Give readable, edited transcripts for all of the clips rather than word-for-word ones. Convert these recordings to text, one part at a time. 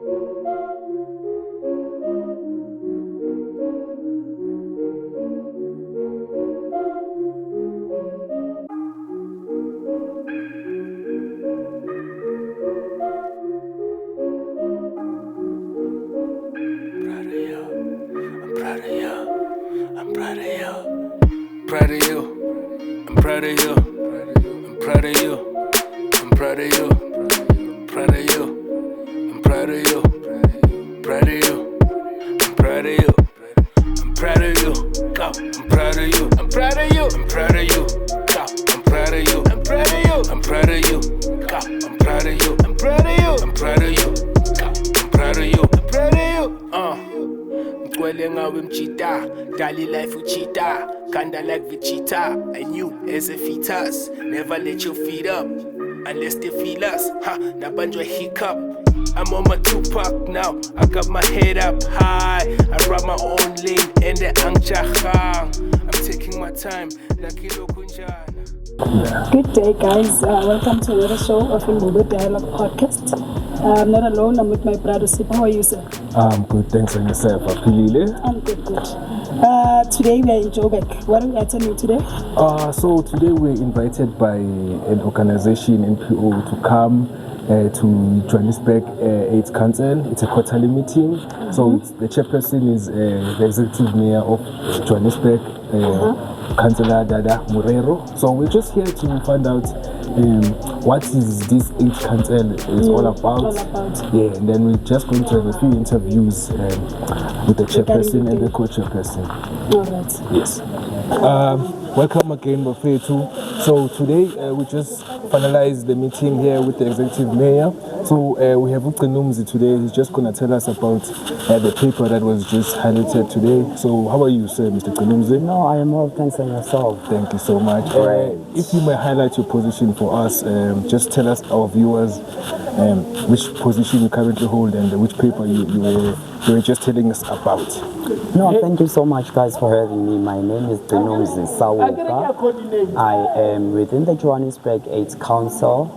Proud of you. I'm proud of you. I'm proud of you. I'm proud of you. Proud of you. I'm proud of you. Proud of you. I'm proud of you. I'm proud of you. Go. I'm proud of you. I'm proud of you. I'm proud of you. Go. I'm proud of you. I'm proud of you. I'm proud of you. Go. I'm proud of you. I'm proud of you. I'm proud of you. Go. I'm proud of you. I'm proud of you. Ngcwele ngawe mchita, daily life uchita, kinda like Vegeta. I knew as a fetus, never let your feet up, unless they feel us. Ha, nabanjwa hiccup. I'm on my Tupac now, I got my head up high. I ride my own lane, and the angchahang. I'm taking my time, nakilo kunjana. Good day, guys. Welcome to another show of Imbube Dialogue podcast. I'm not alone. I'm with my brother Sipa. How are you, sir? I'm good, thanks. And yourself, Apilile? I'm good. Today we are in JAC. What are we attending today? So today we're invited by an organization, NPO, to come to Johannesburg AIDS Council. It's a quarterly meeting. Mm-hmm. So the chairperson is the executive mayor of Johannesburg, Councillor Dada Murero. So we're just here to find out what is this AIDS Council is all about. Yeah, and then we're just going to have a few interviews with the chairperson and the co-chairperson. All right. Yes. Welcome again, Bafetu. So today we just finalized the meeting here with the executive mayor. So we have Uqinumzi today. He's just going to tell us about the paper that was just highlighted today. So how are you, sir, Mr. Uqinumzi? No, I am well, thanks, and yourself. Thank you so much. If you may highlight your position for us, just tell us, our viewers, which position you currently hold and which paper you were just telling us about. No, thank you so much, guys, for having me. My name is Uqinumzi Sawuka. I am within the Johannesburg AIDS Council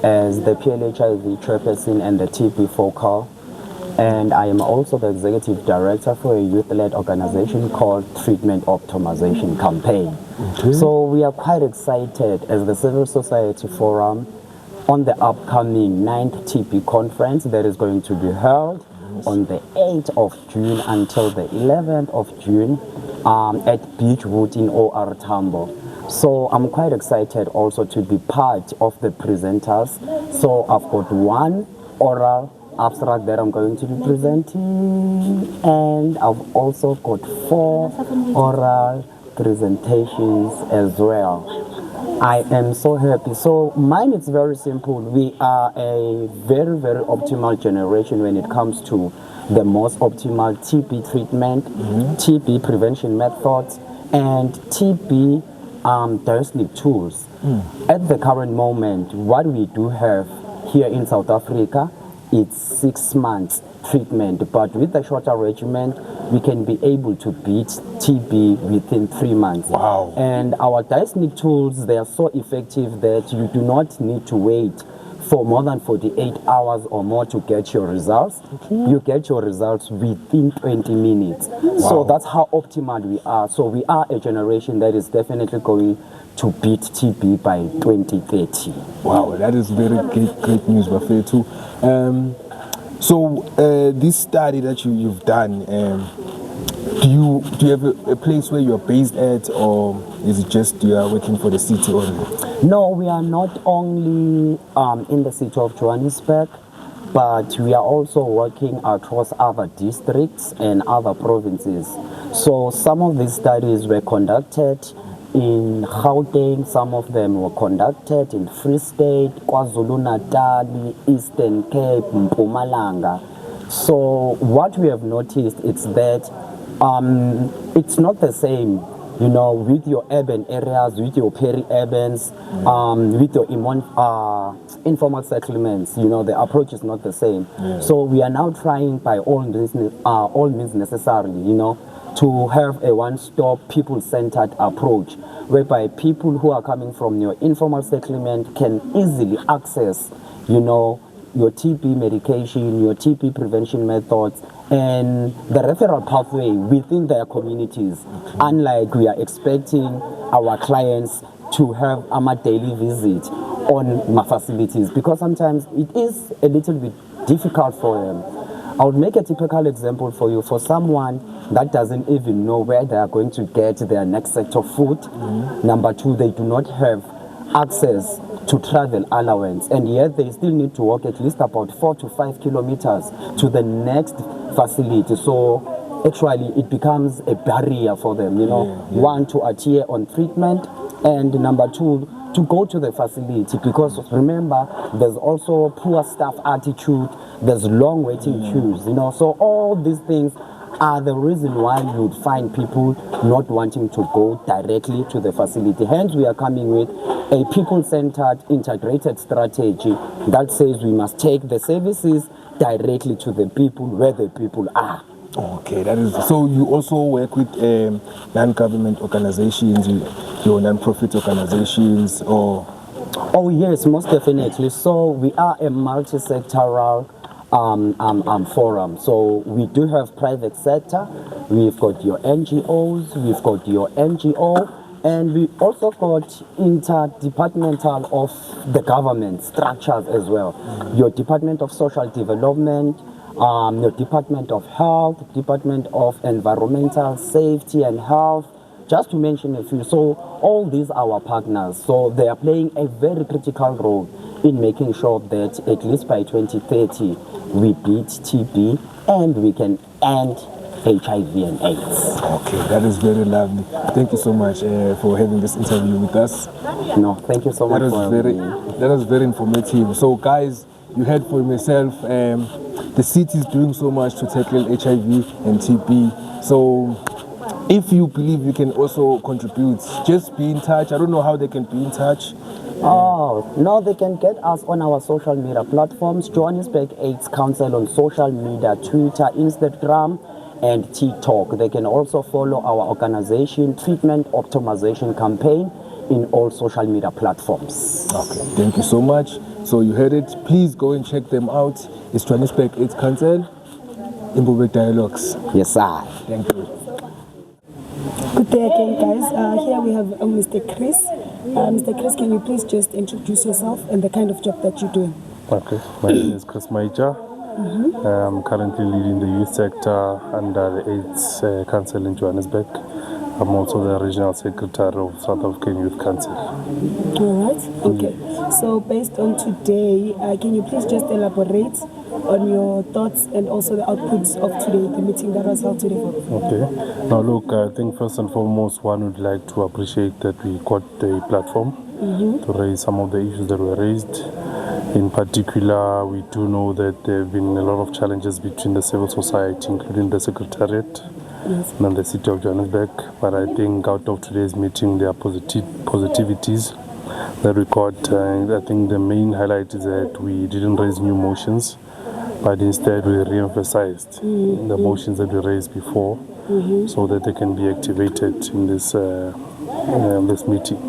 as the PLHIV chairperson and the TB focal. And I am also the executive director for a youth-led organization called Treatment Optimization Campaign. Okay. So we are quite excited as the Civil Society Forum on the upcoming 9th TB conference that is going to be held on the 8th of June until the 11th of June at Beachwood in OR Tambo. So I'm quite excited also to be part of the presenters. So I've got one oral abstract that I'm going to be presenting, and I've also got 4 oral presentations as well. I am so happy. So mine is very simple. We are a very, very optimal generation when it comes to the most optimal TB treatment, TB prevention methods, and TB diagnostic tools. At the current moment, what we do have here in South Africa, it's 6 months treatment, but with the shorter regimen, we can be able to beat TB within 3 months. Wow. And our diagnostic tools, they are so effective that you do not need to wait for more than 48 hours or more to get your results. Okay. You get your results within 20 minutes. Wow. So that's how optimal we are. So we are a generation that is definitely going to beat TB by 2030. Wow, that is very great news, Bafetu. So this study that you've done, do you have a place where you're based at, or is it just you are working for the city only? No, we are not only in the city of Johannesburg, but we are also working across other districts and other provinces. So some of these studies were conducted in Gauteng, some of them were conducted in Free State, KwaZulu-Natal, Eastern Cape, Mpumalanga. So what we have noticed is that it's not the same, you know, with your urban areas, with your peri-urbans, with your informal settlements. You know, the approach is not the same. Yeah. So we are now trying by all means necessary, you know, to have a one-stop, people-centered approach, whereby people who are coming from your informal settlement can easily access, you know, your TB medication, your TB prevention methods, and the referral pathway within their communities. Unlike we are expecting our clients to have a daily visit on my facilities, because sometimes it is a little bit difficult for them. I would make a typical example for you. For someone that doesn't even know where they are going to get their next set of food, number two, they do not have access to travel allowance, and yet they still need to walk at least about 4 to 5 kilometers to the next facility. So actually it becomes a barrier for them, one, to adhere on treatment, and number two, to go to the facility, because remember, there's also poor staff attitude, there's long waiting queues, so all these things are the reason why you'd find people not wanting to go directly to the facility. Hence, we are coming with a people-centered, integrated strategy that says we must take the services directly to the people where the people are. Okay, that is so. You also work with non-government organizations, your non-profit organizations, or? Oh yes, most definitely. So we are a multi-sectoral forum. So we do have private sector, we've got your NGOs, we've got your NGO, and we also got interdepartmental of the government structures as well. Your Department of Social Development, your Department of Health, Department of Environmental Safety and Health, just to mention a few. So all these are our partners. So they are playing a very critical role in making sure that at least by 2030 we beat TB and we can end HIV and AIDS. Okay, that is very lovely. Thank you so much for having this interview with us. No, thank you so much. That was very informative. So guys, you heard for yourself, the city is doing so much to tackle HIV and TB. So if you believe you can also contribute, just be in touch. I don't know how they can be in touch. Oh, no, they can get us on our social media platforms, Johannesburg AIDS Council on social media, Twitter, Instagram, and TikTok. They can also follow our organization, Treatment Optimization Campaign, in all social media platforms. Okay, thank you so much. So you heard it. Please go and check them out. It's Johannesburg AIDS Council, Imbube Dialogues. Yes, sir. Thank you. Good day again, guys. Here we have Mr. Chris. Mr. Chris, can you please just introduce yourself and the kind of job that you're doing? Okay, my name is Chris Maija. I'm currently leading the youth sector under the AIDS Council in Johannesburg. I'm also the regional secretary of South African Youth Council. All right. Okay. So based on today, can you please just elaborate on your thoughts and also the outputs of today, the meeting that was held today? Okay. Now look, I think first and foremost, one would like to appreciate that we got a platform to raise some of the issues that were raised. In particular, we do know that there have been a lot of challenges between the civil society, including the Secretariat, and the City of Johannesburg. But I think out of today's meeting, there are positivities that we got. I think the main highlight is that we didn't raise new motions, but instead we re-emphasized the motions that we raised before, so that they can be activated in this meeting.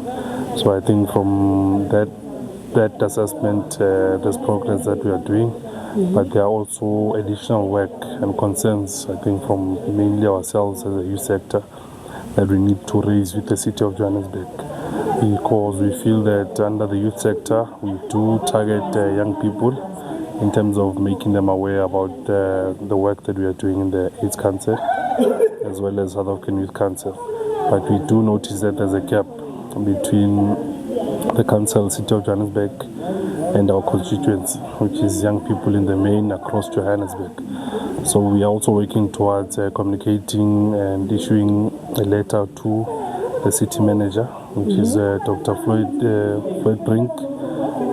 So I think from that assessment, there's progress that we are doing, but there are also additional work and concerns, I think, from mainly ourselves as a youth sector that we need to raise with the City of Johannesburg, because we feel that under the youth sector we do target young people in terms of making them aware about the work that we are doing in the AIDS Council as well as South African Youth Council. But we do notice that there's a gap between the Council, City of Johannesburg, and our constituency, which is young people in the main across Johannesburg. So we are also working towards communicating and issuing a letter to the city manager, which is Dr. Floyd Brink,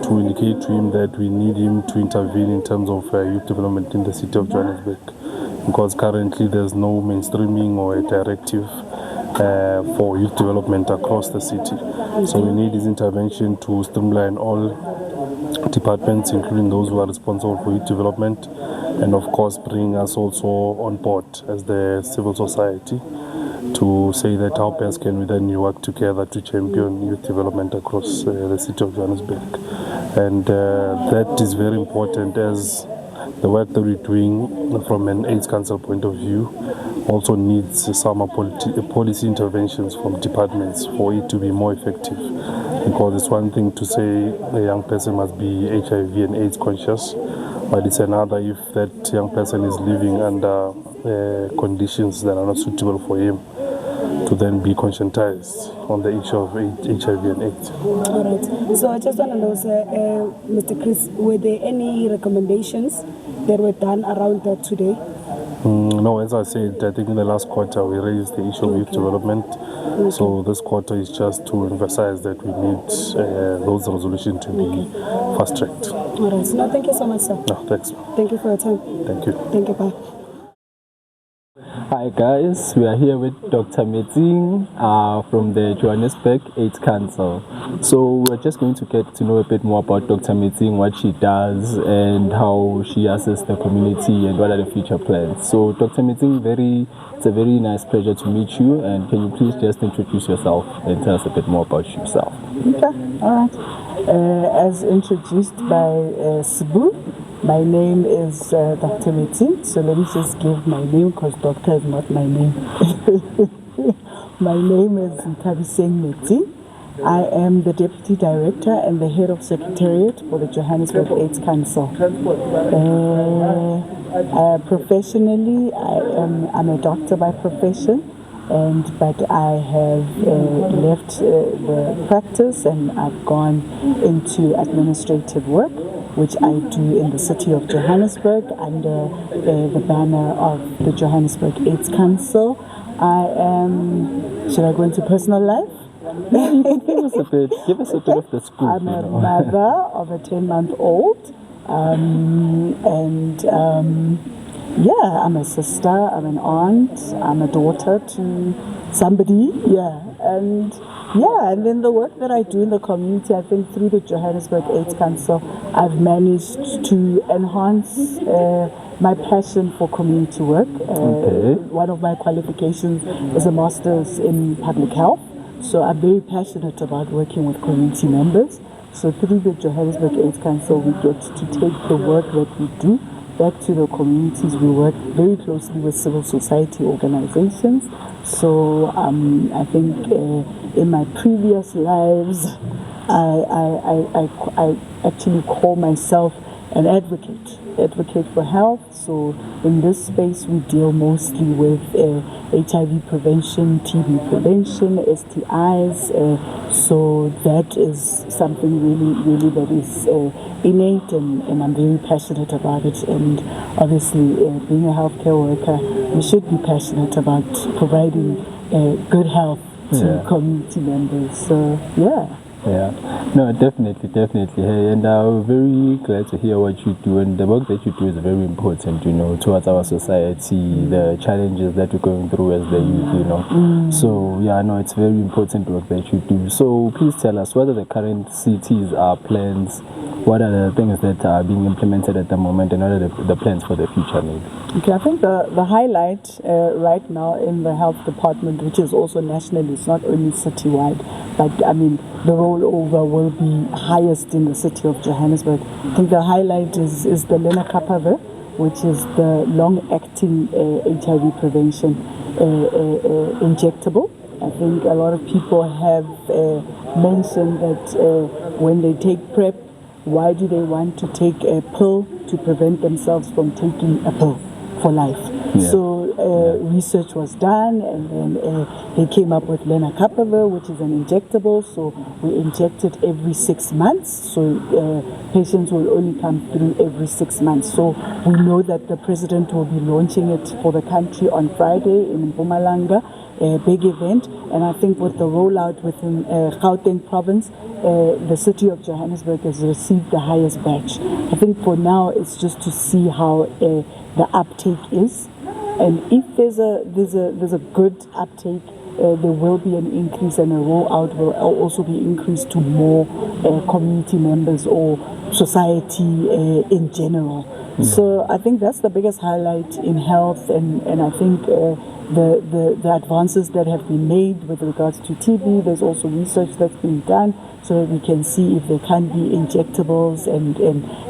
to indicate to him that we need him to intervene in terms of youth development in the City of Johannesburg, because currently there's no mainstreaming or a directive for youth development across the city. So we need his intervention to streamline all departments, including those who are responsible for youth development, and of course bring us also on board as the civil society to say that how best can we then work together to champion youth development across the City of Johannesburg. And that is very important, as the work that we're doing from an AIDS Council point of view also needs some policy interventions from departments for it to be more effective. Because it's one thing to say a young person must be HIV and AIDS conscious, but it's another if that young person is living under conditions that are not suitable for him to then be conscientized on the issue of HIV and AIDS. All right. So I just want to know, sir, Mr. Chris, were there any recommendations that were done around that today? No, as I said, I think in the last quarter we raised the issue of youth development. Okay. So this quarter is just to emphasize that we need those resolutions to be fast-tracked. All right. No, thank you so much, sir. No, thanks. Thank you for your time. Thank you. Thank you, bye. Hi guys, we are here with Dr. Madlanga from the Johannesburg AIDS Council. So we're just going to get to know a bit more about Dr. Madlanga, what she does and how she assists the community and what are the future plans. So Dr. Madlanga, it's a very nice pleasure to meet you, and can you please just introduce yourself and tell us a bit more about yourself? Okay, all right. As introduced by Sibu, my name is Dr. Madlanga, so let me just give my name because doctor is not my name. My name is Madlanga. I am the Deputy Director and the Head of Secretariat for the Johannesburg AIDS Council. Professionally, I'm a doctor by profession, but I have left the practice and I've gone into administrative work, which I do in the city of Johannesburg under the banner of the Johannesburg AIDS Council. Should I go into personal life? Give us a bit of the scoop. I'm a mother of a 10-month-old, I'm a sister, I'm an aunt, I'm a daughter to somebody, and then the work that I do in the community, I think through the Johannesburg AIDS Council, I've managed to enhance my passion for community work. One of my qualifications is a master's in public health, so I'm very passionate about working with community members. So through the Johannesburg AIDS Council, we get to take the work that we do back to the communities. We work very closely with civil society organizations. So I think in my previous lives, I actually call myself an advocate for health. So in this space, we deal mostly with HIV prevention, TB prevention, STIs. So that is something really that is innate, and I'm very passionate about it. And obviously, being a healthcare worker, we should be passionate about providing good health to community members. So no, definitely. Hey, and I'm very glad to hear what you do, and the work that you do is very important, towards our society, the challenges that we're going through as the youth, So it's very important work that you do. So please tell us, what are the current cities, plans, what are the things that are being implemented at the moment, and what are the plans for the future maybe? Okay, I think the highlight right now in the health department, which is also national, it's not only citywide, but the rollover will be highest in the city of Johannesburg. I think the highlight is the lenacapavir, which is the long-acting HIV prevention injectable. I think a lot of people have mentioned that when they take PrEP, why do they want to take a pill to prevent themselves from taking a pill for life? So research was done, and then they came up with lenacapavir, which is an injectable. So we inject it every 6 months. So patients will only come through every 6 months. So we know that the president will be launching it for the country on Friday in Madlanga, a big event. And I think with the rollout within Gauteng province, the city of Johannesburg has received the highest batch. I think for now it's just to see how the uptake is, and if there's a good uptake, there will be an increase, and a rollout will also be increased to more community members or society in general. So I think that's the biggest highlight in health, and I think the advances that have been made with regards to TB. There's also research that's been done so that we can see if there can be injectables, and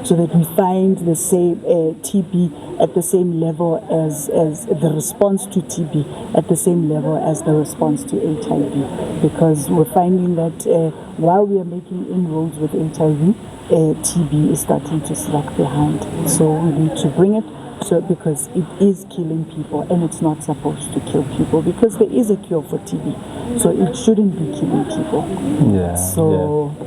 so that we find the same TB at the same level as the response to TB at the same level as the response to HIV, because we're finding that while we are making inroads with HIV, TB is starting to slack behind. So we need to bring it, so because it is killing people, and it's not supposed to kill people, because there is a cure for TB, so it shouldn't be killing people.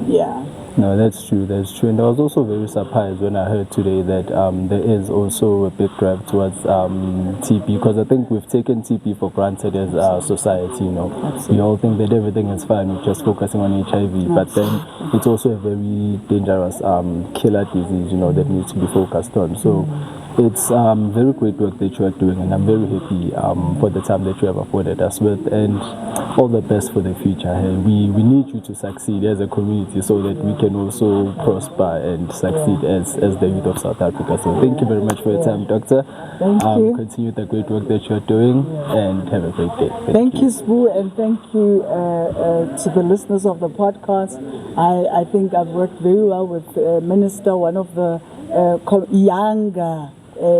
Yeah. No, that's true, and I was also very surprised when I heard today that there is also a big drive towards TB, because I think we've taken TB for granted as a society. We all think that everything is fine, we're just focusing on HIV, but then it's also a very dangerous killer disease, that needs to be focused on. So it's very great work that you are doing, and I'm very happy for the time that you have afforded us with, and all the best for the future. Hey, we need you to succeed as a community so that we can also prosper and succeed as the youth of South Africa. So thank you very much for your time, Doctor. Thank you. Continue the great work that you're doing, and have a great day. Thank you, Spoo, and thank you to the listeners of the podcast. I think I've worked very well with Minister, one of the younger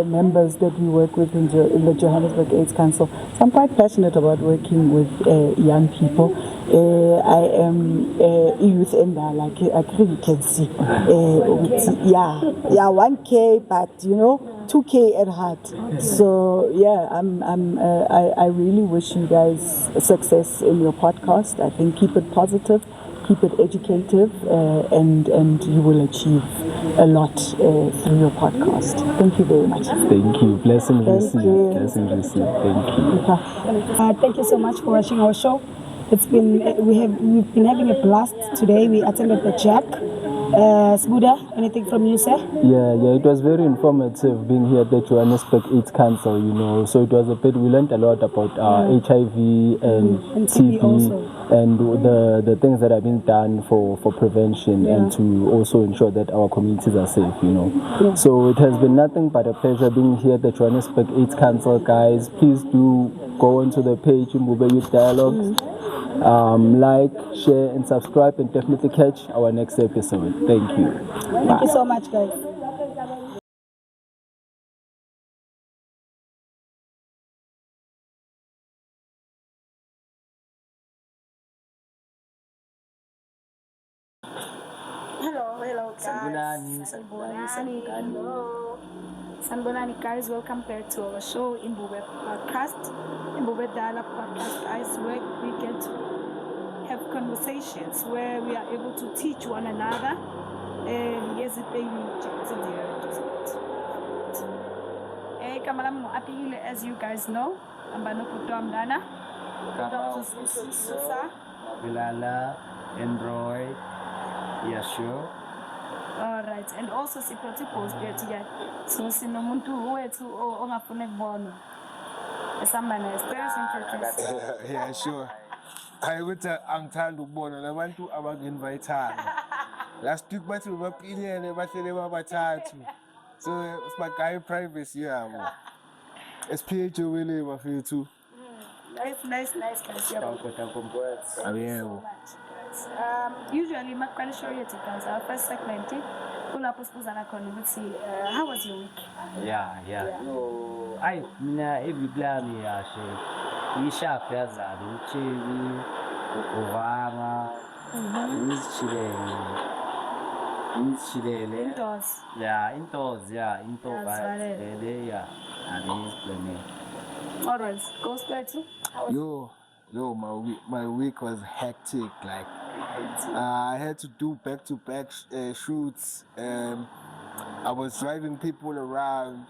members that we work with in the Johannesburg AIDS Council. So I'm quite passionate about working with young people. I am a youth ender, like I really can see. 1K, but 2K at heart. So yeah, I really wish you guys success in your podcast. I think keep it positive, keep it educative, and you will achieve a lot through your podcast. Thank you very much. Thank you. Blessings received. Blessings received. Thank you. Thank you so much for watching our show. It's been we've been having a blast today. We attended the JAC. Sbuda, anything from you, sir? Yeah, it was very informative being here at the Johannesburg AIDS Council, so it was we learned a lot about HIV and TB and the things that are being done for prevention and to also ensure that our communities are safe, So it has been nothing but a pleasure being here at the Johannesburg AIDS Council, guys. Please do go onto the page, Imbube Dialogues. Like, share, and subscribe, and definitely catch our next episode. Thank you. Thank you so much, guys. Hello, guys. Sanbonani, guys. Welcome back to our show, Imbube Podcast, Imbube Dialogue Podcast. Guys, where we get to have conversations where we are able to teach one another. Yes, as you guys know, I'm Banokutwamdana. Bilala, Android, Yasho. All right, and also Sipoti Post here. So, Sinomuntu, who ongafune bono. Somebody introduce. Yeah, sure. I would angithanda ukubona labantu abanginvayithanga. Last week bathi bebapilele bahlele babathathu. So it's my guy privacy yabo. SPH wele bafethu. Nice, guys. Abiyebo. Usually my can show you guys our first segment. Kulapho sibuzana khona ukuthi how was your week? Yeah. I mina every plan yashe. Isharp yazana uchili ukuvama. Nisichilele. Indoors. Yeah, indoors. Yeah. All right, go straight to. Yo, my week was hectic. Like, I had to do back-to-back shoots. I was driving people around.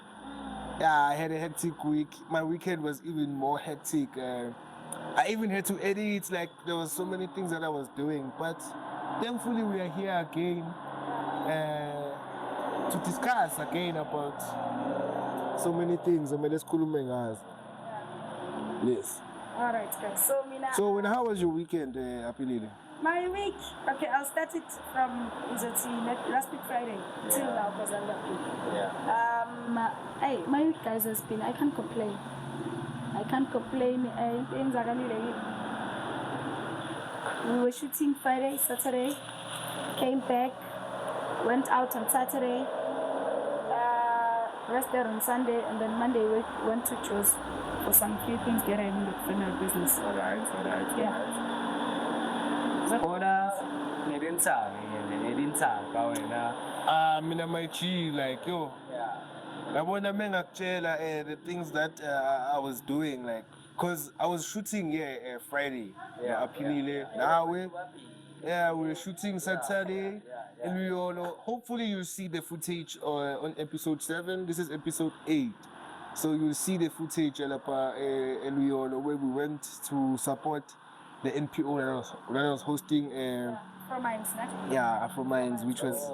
Yeah, I had a hectic week. My weekend was even more hectic. I even had to edit. Like, there was so many things that I was doing. But thankfully, we are here again to discuss again about so many things. Yes. All right, guys. So, how was your weekend, Apilili? My week. Okay, I'll start it from last week Friday till now because I'm happy. Hey, my week, guys, has been. I can't complain. Things are really. We were shooting Friday, Saturday. Came back. Went out on Saturday. Rested on Sunday, and then Monday we went to Jos for some few things that I in the final business. Alright. Yeah. Mina my G, like yo. I wanna make the things that I was doing, like, cause I was shooting Friday. Now we're shooting Saturday, and we all know. Hopefully, you'll see the footage on episode 7. This is episode 8, so you'll see the footage, and we all know where we went to support the NPO that I was hosting. From Mines, Afro Minds, which was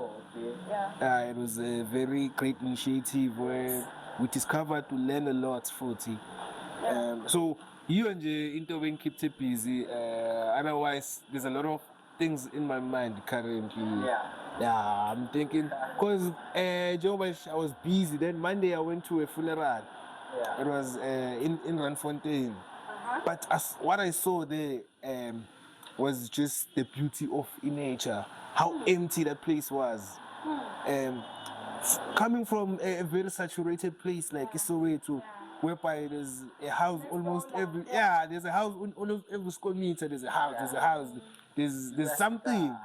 it was a very great initiative where we discovered to learn a lot. 40. So you and the interviewing kept it busy. Otherwise, there's a lot of things in my mind currently. I'm thinking because I was busy. Then Monday I went to a funeral. It was in Randfontein. But what I saw there was just the beauty of nature, how empty that place was. Coming from a very saturated place like Isoweto, whereby there's a house almost every there's a house almost every square meter. There's a house. There's something.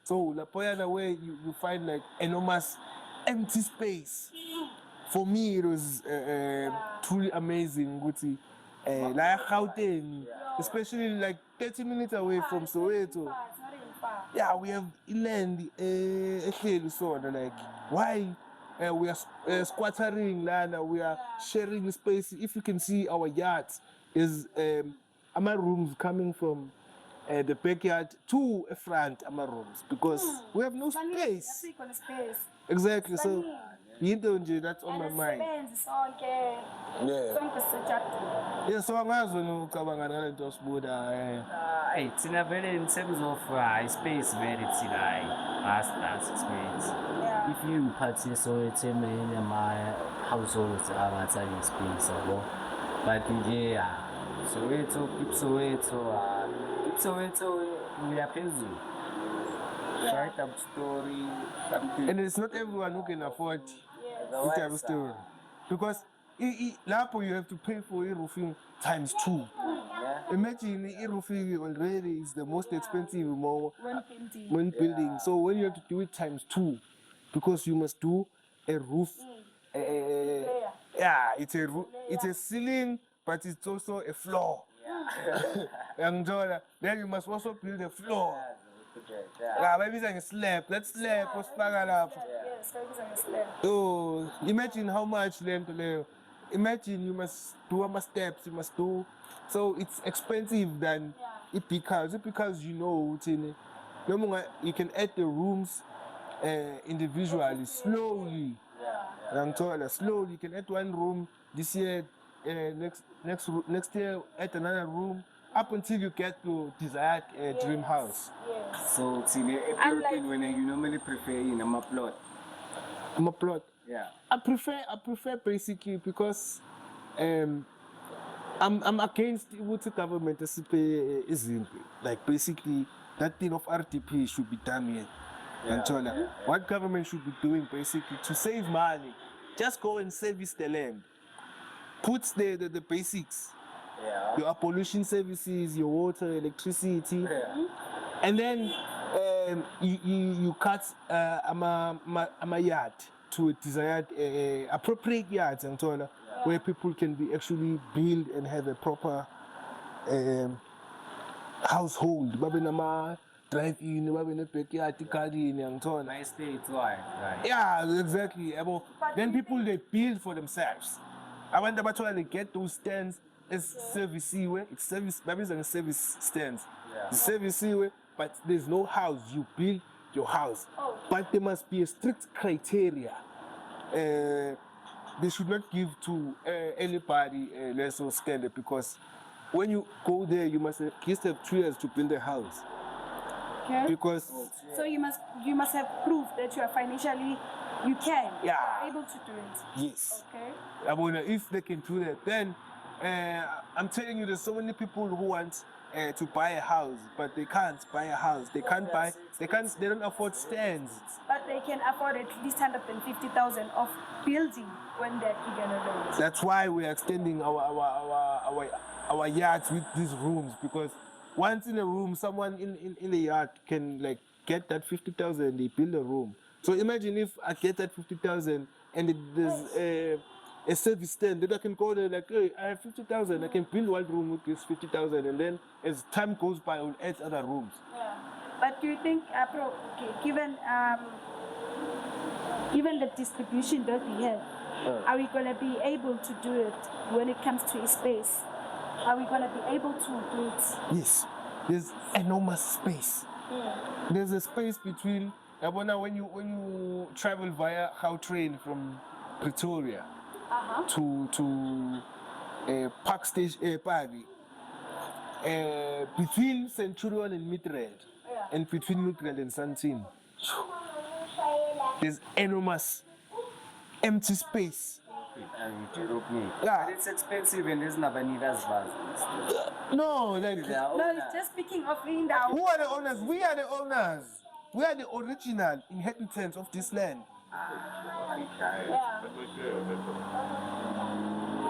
So Lapoyana, where you find like enormous empty space. For me, it was truly amazing. Like Gauteng, especially like 30 minutes away from Soweto. We have inland like why we are squattering land, we are sharing space. If you can see our yards, is my rooms coming from the backyard to a front rooms because we have no space. Exactly. So that's on my mind. So I'm also it's in a very in terms of space very that's experience. If you purchase so it's in my household outside space but Soweto we are busy. Write up story, and it's not everyone who can afford to have a story because Lapo you have to pay for roofing times 2. Imagine roofing already is the most expensive when building. So when you have to do it times 2, because you must do a roof. It's a roof. It's a ceiling, but it's also a floor. Then you must also build a floor. Maybe it's a slab. Let's slab. Oh, imagine how much land to live. Imagine you must do more steps. You must do. So it's expensive than it because you know you can add the rooms individually slowly. Slowly you can add one room this year. Next year add another room. Up until you get to desired dream house. So, when you normally prefer in a plot. I'm a plot. I prefer basically because I'm against what the government is like basically that thing of RTP should be done here. What government should be doing basically to save money, just go and service the land. Put the basics. Your pollution services, your water, electricity, and then you cut a yard to a desired appropriate yards and where people can be actually build and have a proper household. Drive-in, backyard, garden, and so on. Nice day, right? Yeah, exactly. Then people they build for themselves. I wonder about why they get those stands. It's service way. It's service. Maybe it's a service stands. It's service way, but there's no house. You build your house, but there must be a strict criteria. They should not give to anybody less or standard because when you go there, you must at least have 2 years to build a house. Okay. Because So you must have proof that you are financially, you can. Yeah. You are able to do it. yes, Okay. I wonder if they can do that. Then I'm telling you, there's so many people who want to buy a house, but they can't buy a house. They can't buy. They don't afford stands. But they can afford at least 150,000 of building when they're gonna rent. That's why we are extending our yards with these rooms, because once in a room, someone in the yard can like get that 50,000. They build a room. So imagine if I get that 50,000 and there's a service stand, then I can go there like, hey, I have 50,000. I can build one room with this 50,000, and then as time goes by, I will add other rooms. Yeah. But do you think, given the distribution that we have, are we gonna be able to do it when it comes to a space? Are we gonna be able to do it? Yes, there's enormous space. There's a space between when you travel via train from Pretoria to Park Station, between Centurion and Midrand, and between Midrand and Sandton, there's enormous empty space. Yeah, it's expensive and there's never need as well. No, like No, it's just speaking of being the who are the owners? We are the owners. We are the original inhabitants of this land.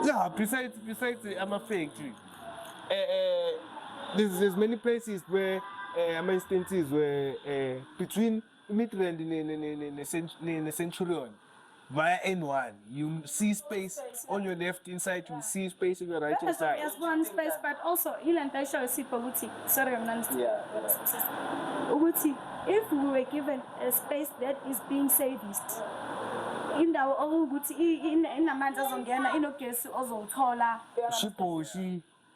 Yeah, besides I'm a factory. There's many places where instances where between Midrand and the Centurion via N1, you see space on your left inside, you see space on your right inside. Yes, one space, but also sorry, I'm not. If we were given a space that is being serviced, in the in amanzi azongena inogesi ozothola,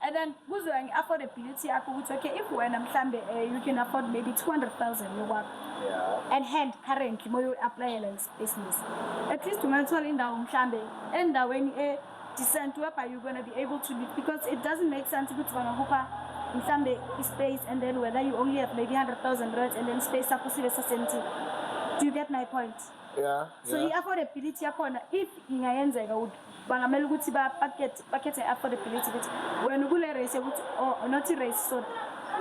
and then kuzoya nge-affordability yakho ukuthi okay, if wena mhlambe you can afford maybe 200,000 yokwakho and hand currently moyo applyela business, at least ungathola indawo mhlambe endaweni decent whereby you're going to be able to live, because it doesn't make sense ukuthi bangakupha mhlambe space and then whether you only have maybe 100,000 rand and then space sakho sibe sasenti. Do you get my point? Yeah. So i-affordability yakhona, if ingayenzeka ukuthi bangamele ukuthi bakhethe affordability ukuthi wena kule race yokuthi or not race, so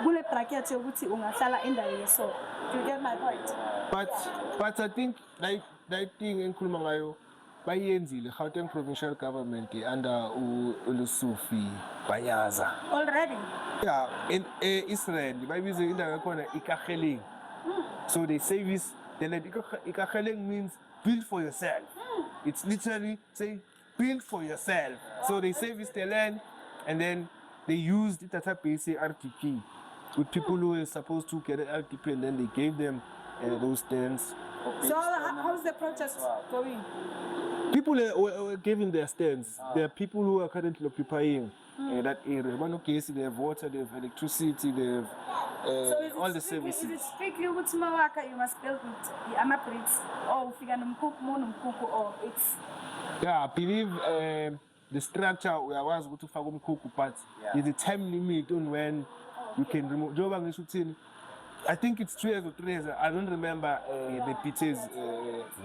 kule bracket yokuthi ungahlala endaweni so. Do you get my point? But I think like that thing enkhuluma ngayo bayenzile Gauteng provincial government under uLusufi bayaza Already? Yeah, in Israel bayibiza indawo yakhona Ikacheling. So they service the land. Ikacheling means build for yourself. It's literally saying build for yourself. So they service the land and then they use the database RTP with people who were supposed to get an RTP, and then they gave them those stands. So how's the protest going? People were giving their stands. There are people who are currently occupying that area. One case, they have water, they have electricity, they have all the services. Is it strictly with Mawaka you must build with the Amaprits or Figanumkuku, or it's? Yeah, I believe the structure we are was to Fagum Kuku, but there's a time limit on when you can remove. I think it's 2 years or 3 years. I don't remember the PTs.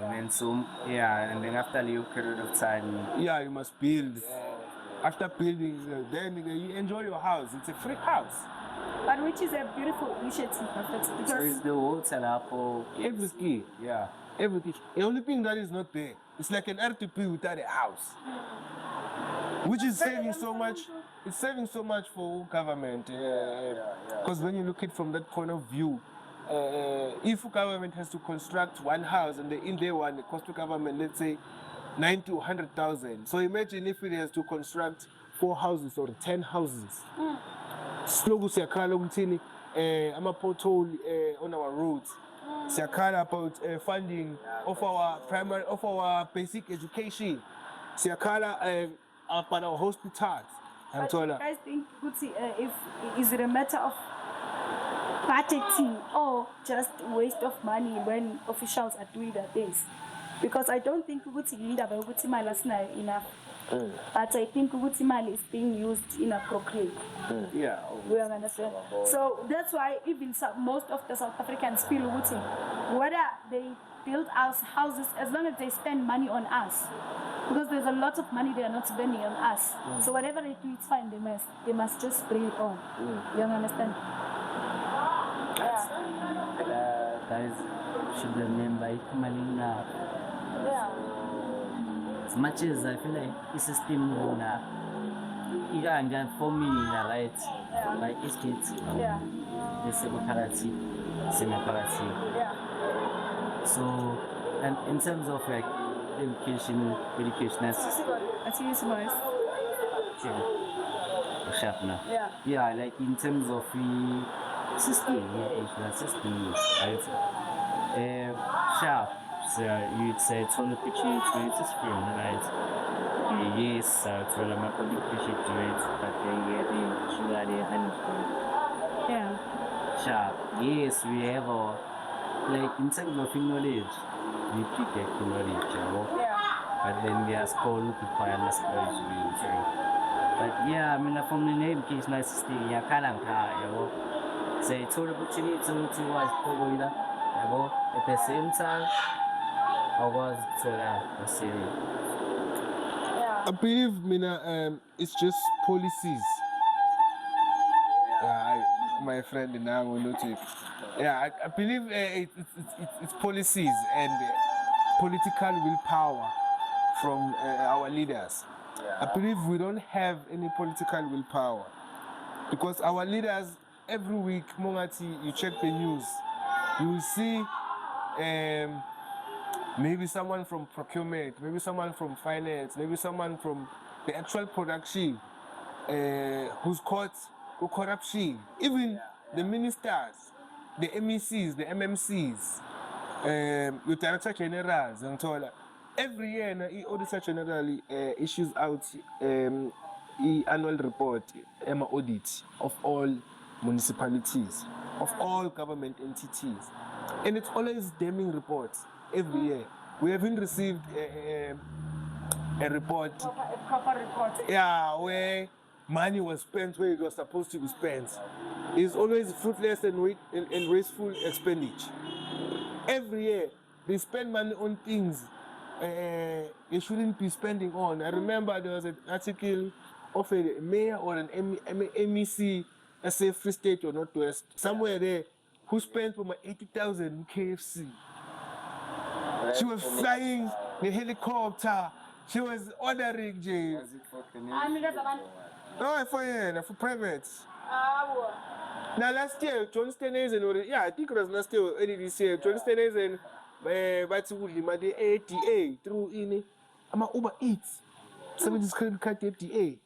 And so, and then after a little period of time, you must build. After building, then you enjoy your house. It's a free house. But which is a beautiful initiative, because so it's the hotel apple. Everything. Yeah, everything. The only thing that is not there, it's like an RTP without a house, which is saving so much. It's saving so much for government, because when you look at it from that point of view, if government has to construct one house and in day one, it costs to government, let's say, 90 to 100,000. So imagine if it has to construct 4 houses or 10 houses. Slogo siyakhala umthini ama pothole on our roads. Siyakhala about funding of our basic education. Siyakhala about our hospitals. But you guys think if is it a matter of budgeting or just waste of money when officials are doing their things? Because I don't think ukuthi indaba yokuthi imali asinayo enough. But I think ukuthi imali is being used inappropriately. Yeah. We understand. So that's why even most of the South Africans feel ukuthi whether they build us houses, as long as they spend money on us, because there's a lot of money they are not spending on us. So whatever they do, it's fine. They must just bring it on. You understand? Guys should remember it's money enough. As much as I feel like the system now, for me, right? Like it's kids. The semi-parity. So, and in terms of like education sharpener. Yeah, like in terms of the system, system, right? Sharp. So you'd say it's all the picture it's from, right? Yes, it's all about the picture to it, but sharp. Yes, we have like in terms of knowledge, we pick knowledge, but then we are school people and knowledge. But yeah, I mean, from the educational system, you can't say it's all opportunity to watch Pogoida, at the same time. I was I believe, it's just policies. My friend now will notice. I believe it's policies and political willpower from our leaders. I believe we don't have any political willpower because our leaders every week, Mongati, you check the news, you will see maybe someone from procurement, maybe someone from finance, maybe someone from the actual production who's caught with corruption. Even the ministers, the MECs, the MMCs, the director generals, and so on. Every year, the auditor general issues out the annual report, audit of all municipalities, of all government entities. And it's always damning reports every year. We haven't received a report. A proper report. Yeah, where money was spent where it was supposed to be spent. It's always fruitless and wasteful expenditure. Every year, they spend money on things they shouldn't be spending on. I remember there was an article of a mayor or an MEC, say Free State or Northwest, somewhere there, who spent over 80,000 KFC. She was flying the helicopter. She was ordering Jay. No, for private. Now last year, John Stenhazen, I think it was last year, early this year, John Stenhazen, but the ATA through in Uber Eats. Somebody's credit card ATA.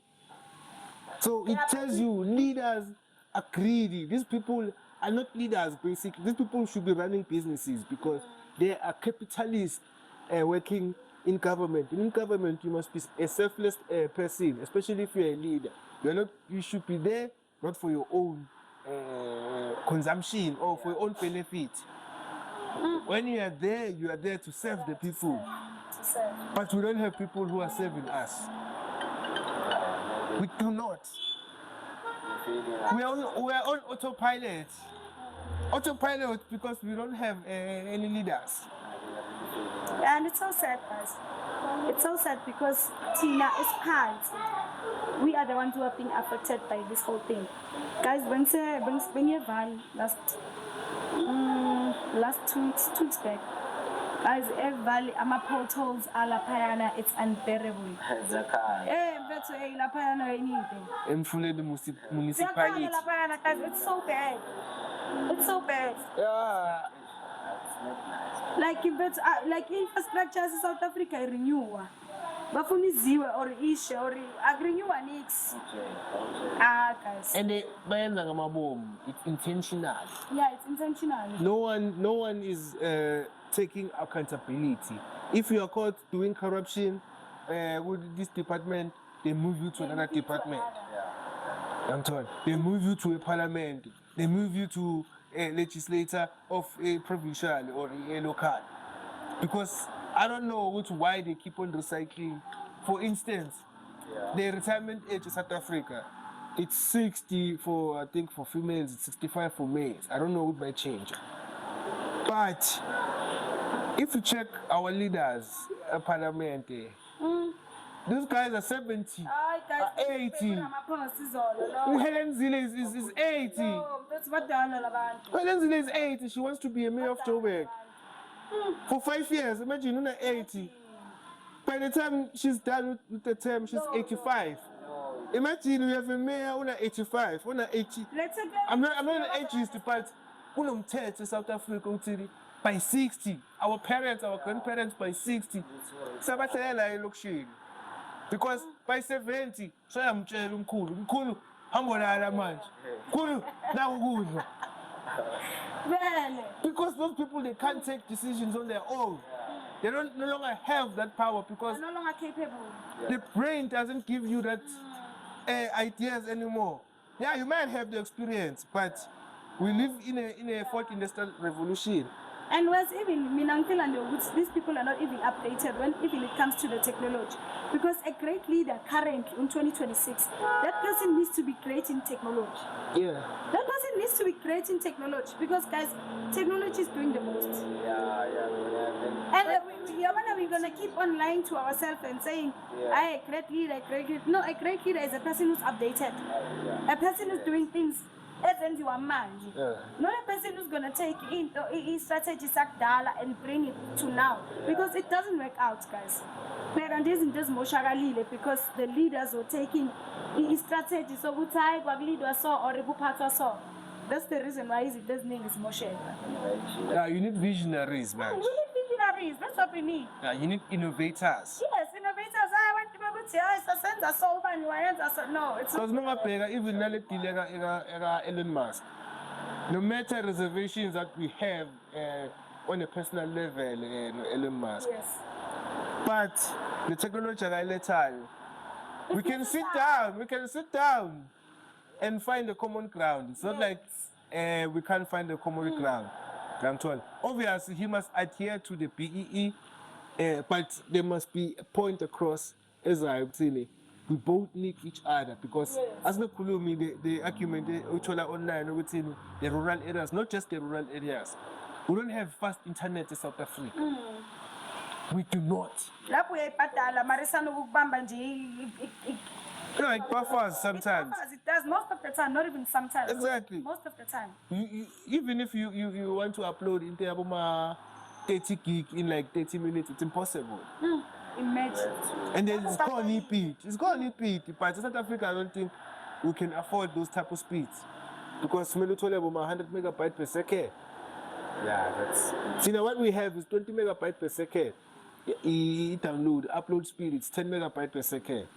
So it tells you leaders are greedy. These people are not leaders, basically. These people should be running businesses because they are capitalists working in government. In government, you must be a selfless person, especially if you're a leader. You should be there not for your own consumption or for your own benefit. When you are there to serve the people. But we don't have people who are serving us. We do not. We are on autopilot. Autopilot because we don't have any leaders. And it's so sad, guys. It's so sad because Tina is part. We are the ones who are being affected by this whole thing. Guys, when you last 2 weeks back, guys, every potholes are lapayana, it's unbearable. Municipality. It's so bad. It's so bad. Yeah. Like infrastructure in South Africa renew. Bafuniziwe or ishe or renew nix. Guys. And they it's intentional. Yeah, it's intentional. No one is taking accountability. If you are caught doing corruption with this department, they move you to another department. They move you to a parliament. They move you to a legislator of a provincial or a local. Because I don't know why they keep on recycling. For instance, the retirement age in South Africa, it's 60 for, I think, for females, it's 65 for males. I don't know what might change. But if you check our leaders, Parliament, these guys are 70, 80. Helen Zille is 80. Helen Zille is 80. She wants to be a mayor of Joburg. For 5 years, imagine you're 80. By the time she's done with the term, she's 85. Imagine we have a mayor who's 85, who's 80. I'm not an ageist, but in South Africa by 60. Our parents, our grandparents by 60. Because by 70, so I'm telling Kulu, I'm going to Kulu, now because those people, they can't take decisions on their own. They no longer have that power because they're no longer capable. The brain doesn't give you that ideas anymore. Yeah, you might have the experience, but we live in a fourth industrial revolution. And whereas even these people are not even updated when even it comes to the technology. Because a great leader current in 2026, that person needs to be great in technology. Yeah. That person needs to be great in technology because guys, technology is doing the most. And we're gonna keep on lying to ourselves and saying, a great leader, No, a great leader is a person who's updated. A person who's doing things. Not a person who's going to take in strategy and bring it to now because it doesn't work out, guys. Because the leaders were taking strategy so or that's the reason why this name is Moshe. Yeah, you need visionaries, man. We need visionaries, that's what we need. Yeah, you need innovators. Yes, innovators. I want to be able to no, it's not. Even Elon Musk. No matter reservations that we have on a personal level, Elon Musk. Yes. But the technology we can sit down and find a common ground. It's not like we can't find a common ground. Obviously, he must adhere to the BEE, but there must be a point across, as I've seen it. We both need each other because, as the argument online, the rural areas, not just the rural areas. We don't have fast internet in South Africa. We do not. It buffers sometimes. It does most of the time, not even sometimes. Exactly. Most of the time. Even if you want to upload into 30 gig in like 30 minutes, it's impossible. Imagine. And then it's called speed. It's called speed. But in South Africa, I don't think we can afford those type of speeds. Because we told about 100 megabytes per second. Yeah, that's... See, now what we have is 20 megabytes per second. Download, upload speed, it's 10 megabytes per second.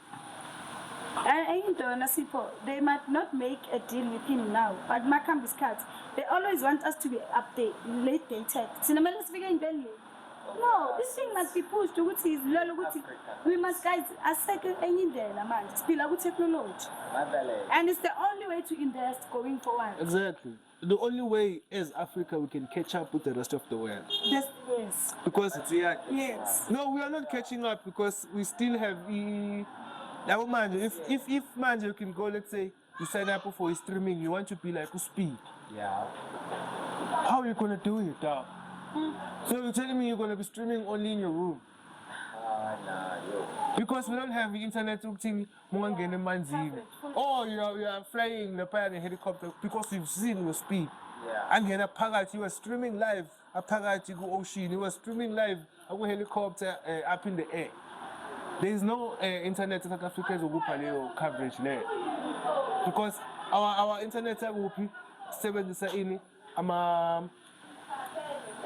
They might not make a deal with him now, but Macam is cut. They always want us to be late dated. No, this thing must be pushed. We must guys technology. And it's the only way to invest going forward. Exactly. The only way as Africa we can catch up with the rest of the world. Yes. Because yes. No, we are not catching up because we still have now man, if man you can go, let's say you sign up for streaming, you want to be like speed. Yeah. How are you gonna do it now? So you're telling me you're gonna be streaming only in your room? Because we don't have the internet thing. Oh, you are flying the helicopter because you've seen the speed. And then you were streaming live at you go ocean. You were streaming live a helicopter up in the air. There is no internet in South Africa coverage there. Because our internet will be 70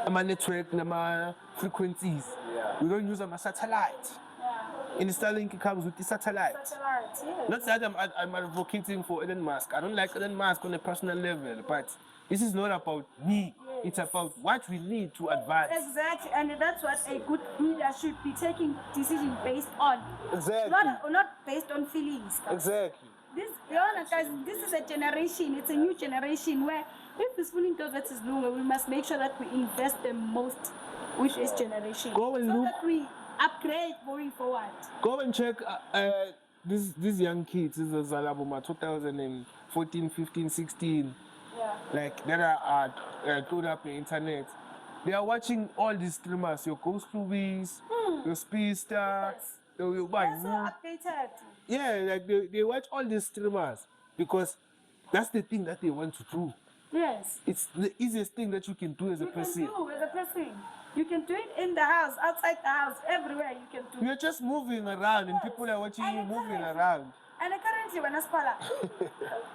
network, frequencies. We don't use a satellite. In Starlink it comes with the satellite. Not that I'm advocating for Elon Musk. I don't like Elon Musk on a personal level, but this is not about me. It's about what we need to advance. Exactly, and that's what a good leader should be taking decisions based on. Exactly. Not based on feelings. Exactly. This is a generation. It's a new generation where if it's fully that is longer, we must make sure that we invest the most which is generation. Go and so look. that we upgrade going forward. Go and check these young kids. This is Alabama 2014, 15, 16. Yeah. Like that are put up the internet. They are watching all these streamers, your Ghost Movies, your Speedster, Yes. your They're so updated. yeah, like they watch all these streamers because that's the thing that they want to do. Yes. It's the easiest thing that you can do as a You can person. do as a person. You can do it in the house, outside the house, everywhere you can do. You're just moving around and people are watching you moving around. And currently, when I spoil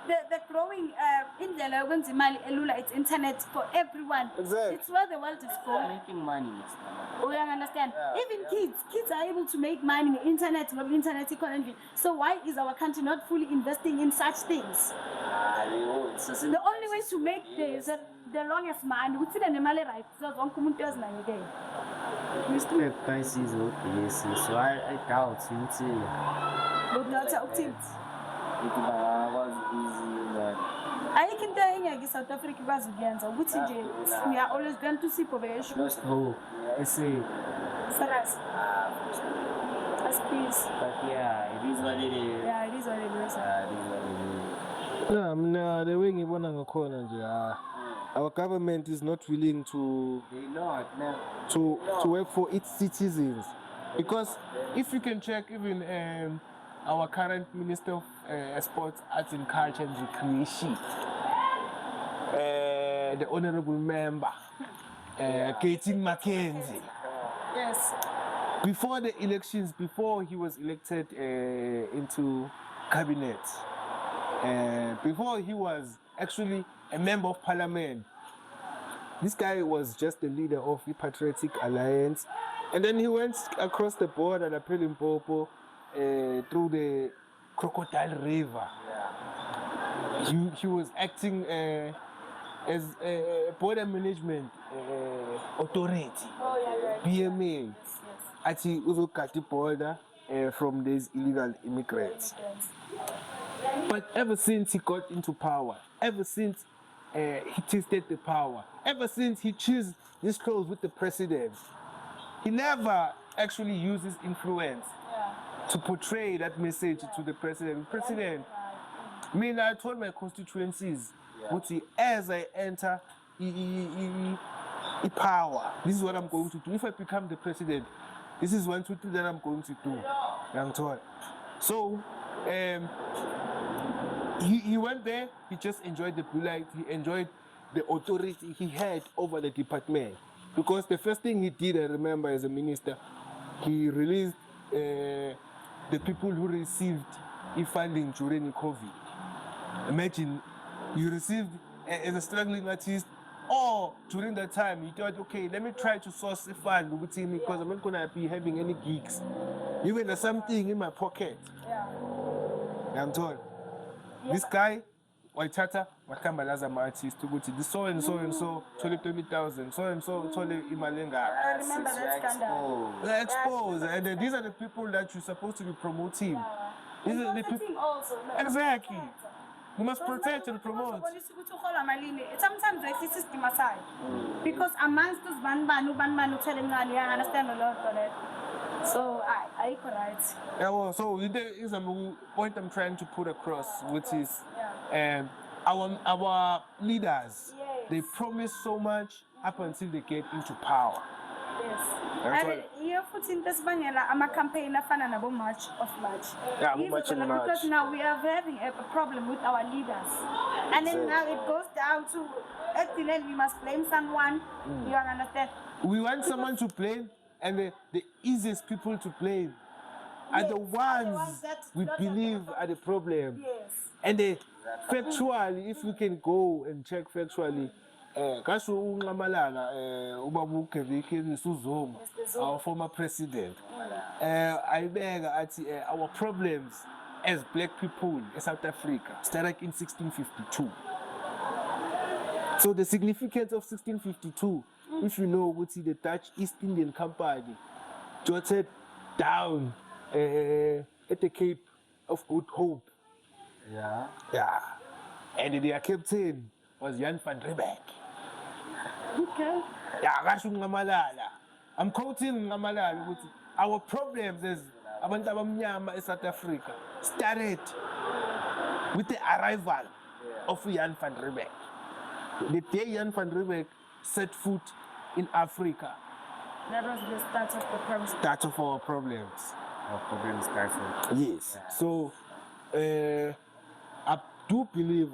the growing in the Elula, it's internet for everyone. Exactly. It's where the world is going. Making money. We understand. Even kids are able to make money in the internet, currently. So why is our country not fully investing in such things? The only way to make the longest money, we see the money right. So one communities now again. Mr. Prices, okay, so I doubt you too. But that's how it is. It was easy, but Ayikho into enye South Africa bazukuyenza ukuthi nje we are always going to see poverty. lost hope. I say, Serious. That's peace. but yeah, it is what it is. Yeah, it is what it is. It is what it is. Nah, the way ngibona ngakhona nje our government is not willing to They not, no. to work for its citizens. Because if you can check even our current Minister of Sports, Arts and Culture and Recreation, the Honorable Member, Katie Mackenzie, Yes. before the elections, before he was elected into cabinet, before he was actually a member of parliament, this guy was just the leader of the Patriotic Alliance. And then he went across the border at Limpopo through the Crocodile River. He was acting as a border management authority, BMA, at the border from these illegal immigrants. But ever since he got into power, ever since he tasted the power, ever since he chose this close with the president, he never actually used his influence to portray that message to the president. President, I told my constituencies, as I enter power, this is what I'm going to do. If I become the president, this is 1, 2, 3 that I'm going to do. I'm told. So, he went there, he just enjoyed the blue light, he enjoyed the authority he had over the department. Because the first thing he did, I remember as a minister, he released the people who received funding during COVID. Imagine you received as a struggling artist, or during that time you thought, okay, let me try to source a fund with him because I'm not gonna be having any gigs. Even there's something in my pocket. I'm told. This guy, Waitata, Makamba Lazam artist to go to the so and so, 20,000, so and so, Imalenga. I remember that scandal. They're exposed, and then these are the people that you're supposed to be promoting. These are the people. Also, no. Exactly. You must protect and promote. Sometimes they see system aside. Because amongst those ban telling me, I understand a lot of it. So I correct. Yeah, well, so there is a point I'm trying to put across, which is our leaders, they promise so much up until they get into power. Yes. And you put in this banela, I'm a campaign of March of March. Yeah, March in March. Because now we are having a problem with our leaders. And then now it goes down to at the end we must blame someone. You understand? We want someone to blame, and the easiest people to blame are the ones we believe are the problem. Yes. And factually, if we can go and check factually, our former president, I beg our problems as black people in South Africa started in 1652. So the significance of 1652, if you know, would see the Dutch East Indian Company jotted down at the Cape of Good Hope. Yeah. And their captain was Jan van Riebeck. Okay. Yeah, Rashungamalala. I'm quoting Ngamalala ukuthi our problems as abantu abamnyama in South Africa started with the arrival of Jan van Riebeeck. The day Jan van Riebeeck set foot in Africa, That was the start of the problem. start of our problems. Our problem started. Yes. So I do believe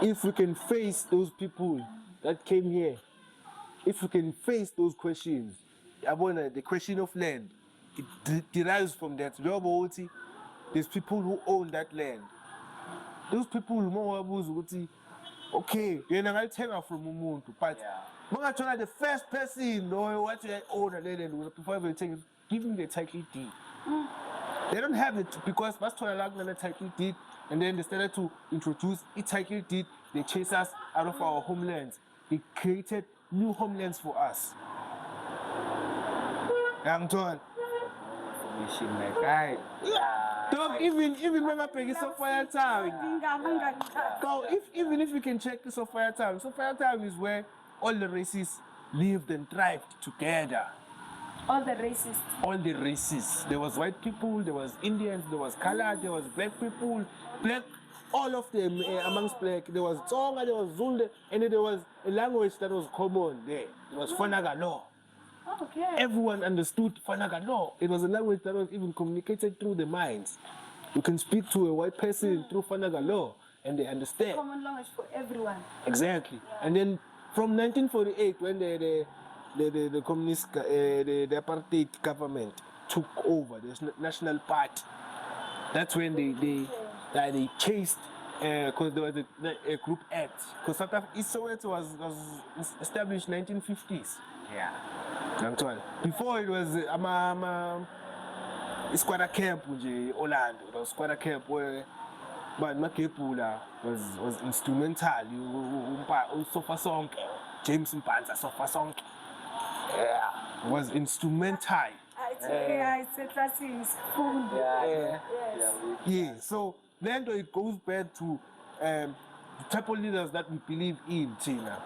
if we can face those people that came here, if we can face those questions, the question of land, it derives from that. There's people who own that land. Those people more okay, you're not going from umuntu, but the first person know what they own the land before they take, give him the title deed. They don't have it because that's what I like the title deed, and then they started to introduce a title deed. They chase us out of our homelands. They created new homelands for us. I'm told. Dog, even when I pay Sophia Town. So even if you can check the Sophia Town is where all the races lived and thrived together. All the racists. All the races. There was white people, there was Indians, there was colored, there was black people, all of them amongst black. There was Tonga, there was Zulu, and then there was a language that was common there. It was Fanagano. Okay. Everyone understood Fanagano. It was a language that was even communicated through the minds. You can speak to a white person through Fanagano, and they understand. Common language for everyone. Exactly. And then from 1948, when the communist, the apartheid government took over the National Party, that's when they chased, because there was a group act. Because South Africa, Soweto was established 1950s. Yeah. Before it was squatter camp in Orlando. It was squatter camp where Makepula was instrumental. Sofa song, James Mpanza Sofa song. Yeah, was instrumental. Yeah. So then it goes back to the type of leaders that we believe in, Tina.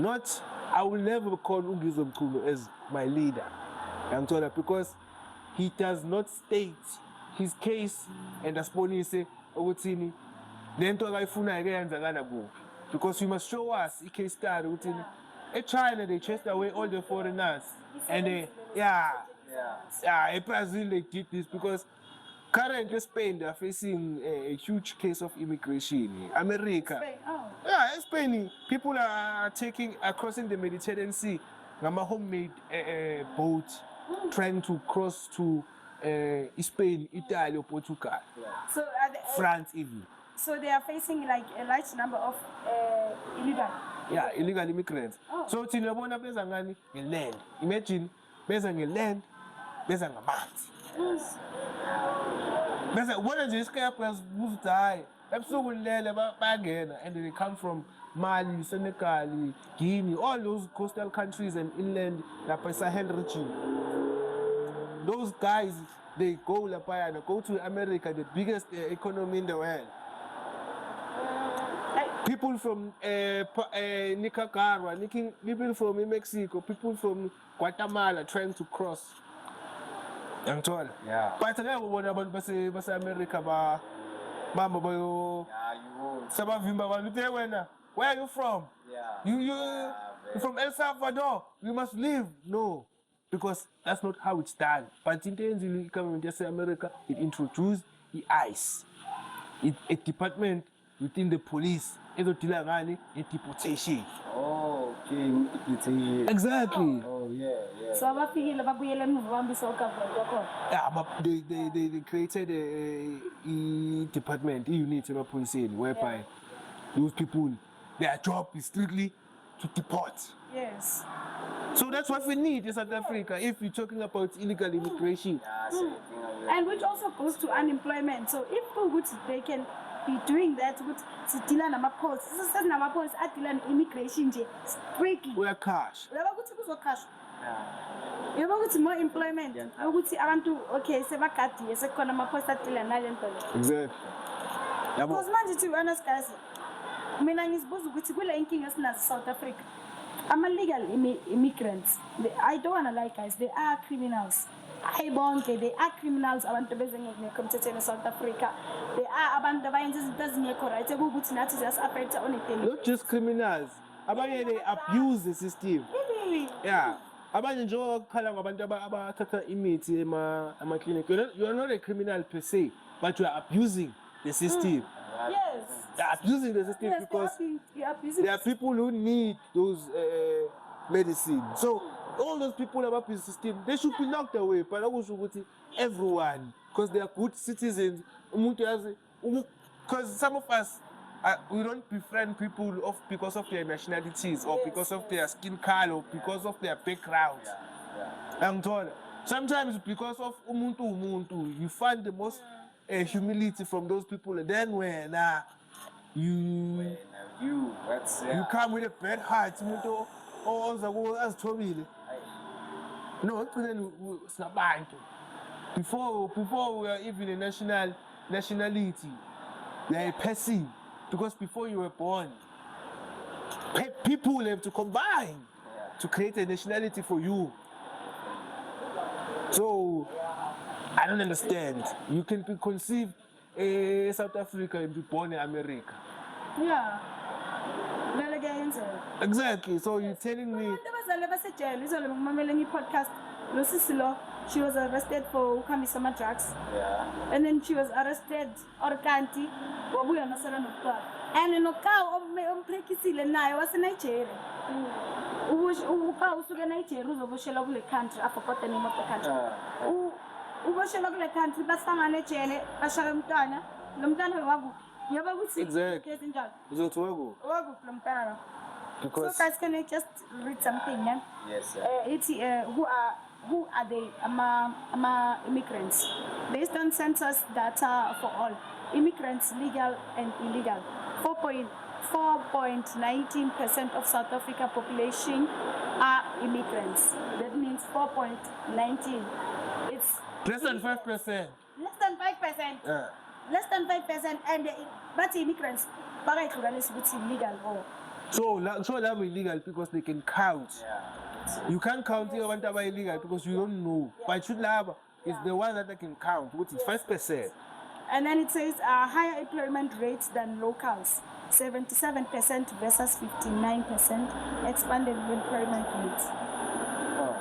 Not, I will never call Ugizo Mkhulu as my leader. I'm told that because he does not state his case, and that's when he say, Ogutini, then to Gaifuna again, because you must show us the case card. In China, they chased away all the foreigners, and in Brazil they did this because currently Spain they are facing a huge case of immigration. America, Spain, people are crossing the Mediterranean Sea, on a homemade boat, trying to cross to Spain, Italy, or Portugal, France even. So they are facing like a large number of illegal immigrants. So tinabona beza ngani ngeland. Imagine beza ngeland, beza ngamanzi. Beza wona nje isikhathi move die. Ebusuku lele bayangena and they come from Mali, Senegal, Guinea, all those coastal countries and inland lapha Sahel region. Those guys they go lapha and go to America, the biggest economy in the world. People from Nicaragua, people from Mexico, people from Guatemala trying to cross. I'm told. Yeah. But I want about Basa America, Mama Boyo. Where are you from? Yeah. You're from El Salvador. You must leave. No, because that's not how it's done. But in the government of America, it introduced the ICE, a department within the police. Deportation. Oh, okay. Exactly. Oh, yeah. So Yeah, but they created a department, a unit in a police whereby those people, their job is strictly to deport. Yes. So that's what we need in South Africa if we're talking about illegal immigration. And which also goes to unemployment. So if they can be doing that with sidila nama-posts, nama-posts adila immigration breaking. We are cash. Yebo ukuthi more employment ukuthi abantu okay sebagadi sekhona ama-post adila nale nto le. Exactly. Because manje to be honest guys, mina ngizibuza ukuthi kule inkinga esinazo South Africa I'm illegal immigrants. I don't wanna lie, guys. They are criminals. They are criminals. Abantu bezengekho in South Africa. They are abantu abayenza izinto ezingekho right. Ekuwukuthi nathi ziyasi-affect on a daily. Not just criminals. Abanye they abuse the system. Really? Yeah. Abanye njengoba kukhala ngabantu abathatha imithi ama-clinic. You are not a criminal per se, but you are abusing the system. Yes. They are abusing the system because there are people who need those medicine. So all those people about the system, they should be locked away. But I wish everyone, because they are good citizens. Because some of us, we don't befriend people because of their nationalities or because of their skin color or because of their background. I'm told. Sometimes because of umuntu, you find the most humility from those people, and then when you come with a bad heart, umuntu as Tomile. No, it's not bad. Before we are even a nationality, we are a person. Because before you were born, people have to combine to create a nationality for you. So I don't understand. You can be conceived in South Africa and be born in America. Yeah. Exactly. So you're telling me. She was arrested for some drugs. Yeah. And then she was arrested or kanti. And no cow was in Nigeria. Country. I forgot the name of the country. Country, but someone exactly. So guys, can I just read something? Yeah? Yes, sir. Who are they immigrants? Based on census data for all immigrants, legal and illegal, 4.19% of South Africa population are immigrants. That means 4.19. It's less than 5%. Less than 5%. Less than 5%, and but immigrants, it's illegal or. So they're illegal because they can count. Yeah. You can't count here when they're illegal because you don't know. Yeah. But should lab is the one that they can count, which is 5%. And then it says higher employment rates than locals, 77% versus 59% expanded employment rates. Oh.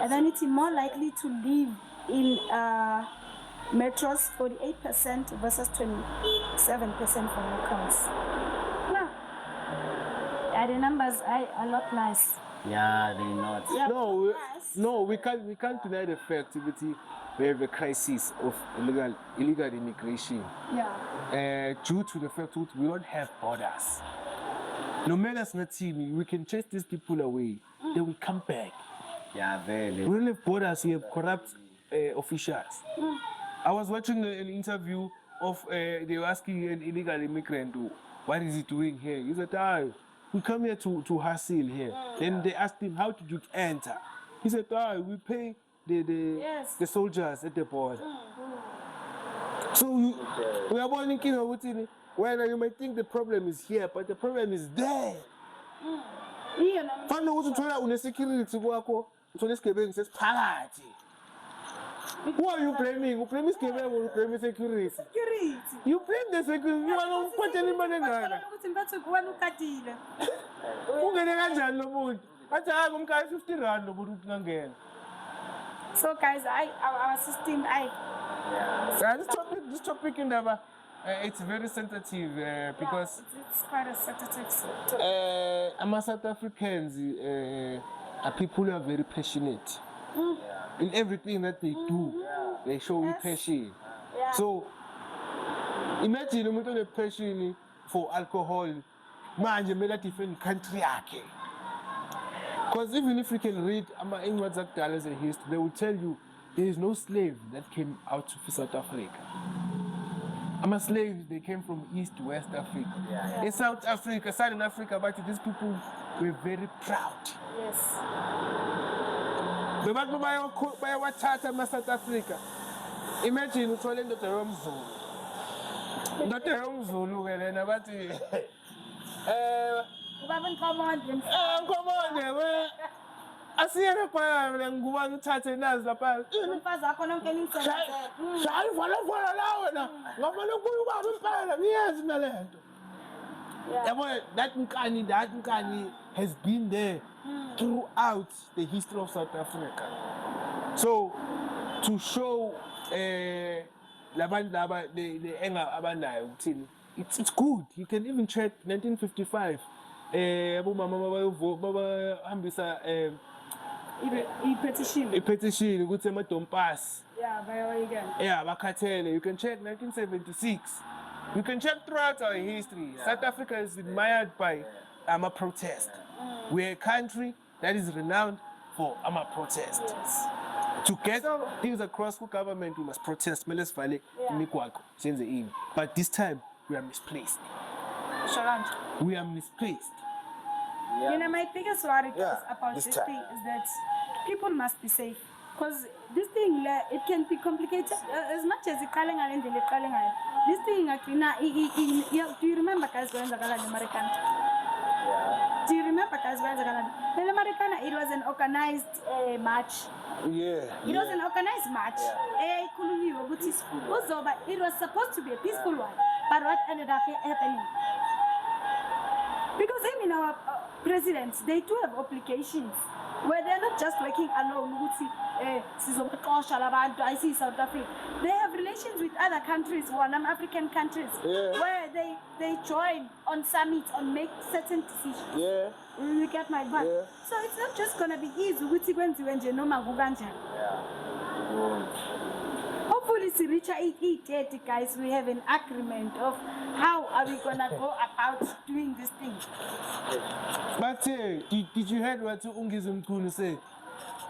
And then it's more likely to live in metros, 48% versus 27% for locals. Yeah, the numbers are not nice. Yeah, they're not. Yeah, no, we can't deny the fact that we have a crisis of illegal immigration. Yeah. Due to the fact that we don't have borders. No matter not team, we can chase these people away. They will come back. Yeah, very. We don't have borders. We have corrupt officials. I was watching an interview of they were asking an illegal immigrant, what is he doing here? He said, we come here to hustle here. Then they asked him, how did you enter? He said, we pay the soldiers at the border. So we are born in well, you might think the problem is here, but the problem is there. Who are you blaming? You blame security. You blame security. You blame the security. You are not putting any money there. So guys, our system, this topic in the it's very sensitive because it's quite a sensitive topic. South Africans are people who are very passionate. In everything that they do, they show you passion. Yeah. So imagine you have a passion for alcohol, man, you made a different country. Because even if you can read in Dollars and history, they will tell you there is no slave that came out of South Africa. Slaves, they came from East to West Africa. Yeah. In South Africa, Southern Africa, but these people were very proud. Yes. But by South Africa. Imagine calling the Rome Zulu. Not the Rome Zulu, Come on, come on there, man. Asiyena phaya mina ngubani uthathe nazi lapha. umfazi wakho nonke nisebenze. Shayi vala la wena. Ngafuna ukuba impela ngiyazi mina lento. Yabo that nkani has been there throughout the history of South Africa. So to show labantu laba the enga abanayo ukuthini, it's good. You can even check 1955 abomama babahambisa i-petition ukuthi emadompasi bakhathele. You can check 1976. You can check throughout our history. South Africa is admired by protest. We're a country that is renowned for protest. To get things across the government, we must protest. But this time, we are misplaced. We are misplaced. You know, my biggest worry about this thing is that people must be safe. Because this thing, it can be complicated as much as it's calling and this thing, do you remember guys going to American? Do you remember guys going to American? It was an organized march. Yeah. It was an organized march. It was supposed to be a peaceful one. But what ended up happening? Because even our presidents, they do have obligations where they're not just working alone. I see South Africa. They have relations with other countries, African countries, where they join on summits and make certain decisions. Yeah. You get my point? Yeah. So it's not just gonna be easy. Hopefully, Siricha 880 guys, we have an agreement of how are we gonna go about doing this thing. But did you hear what Ungizo Mkunu said?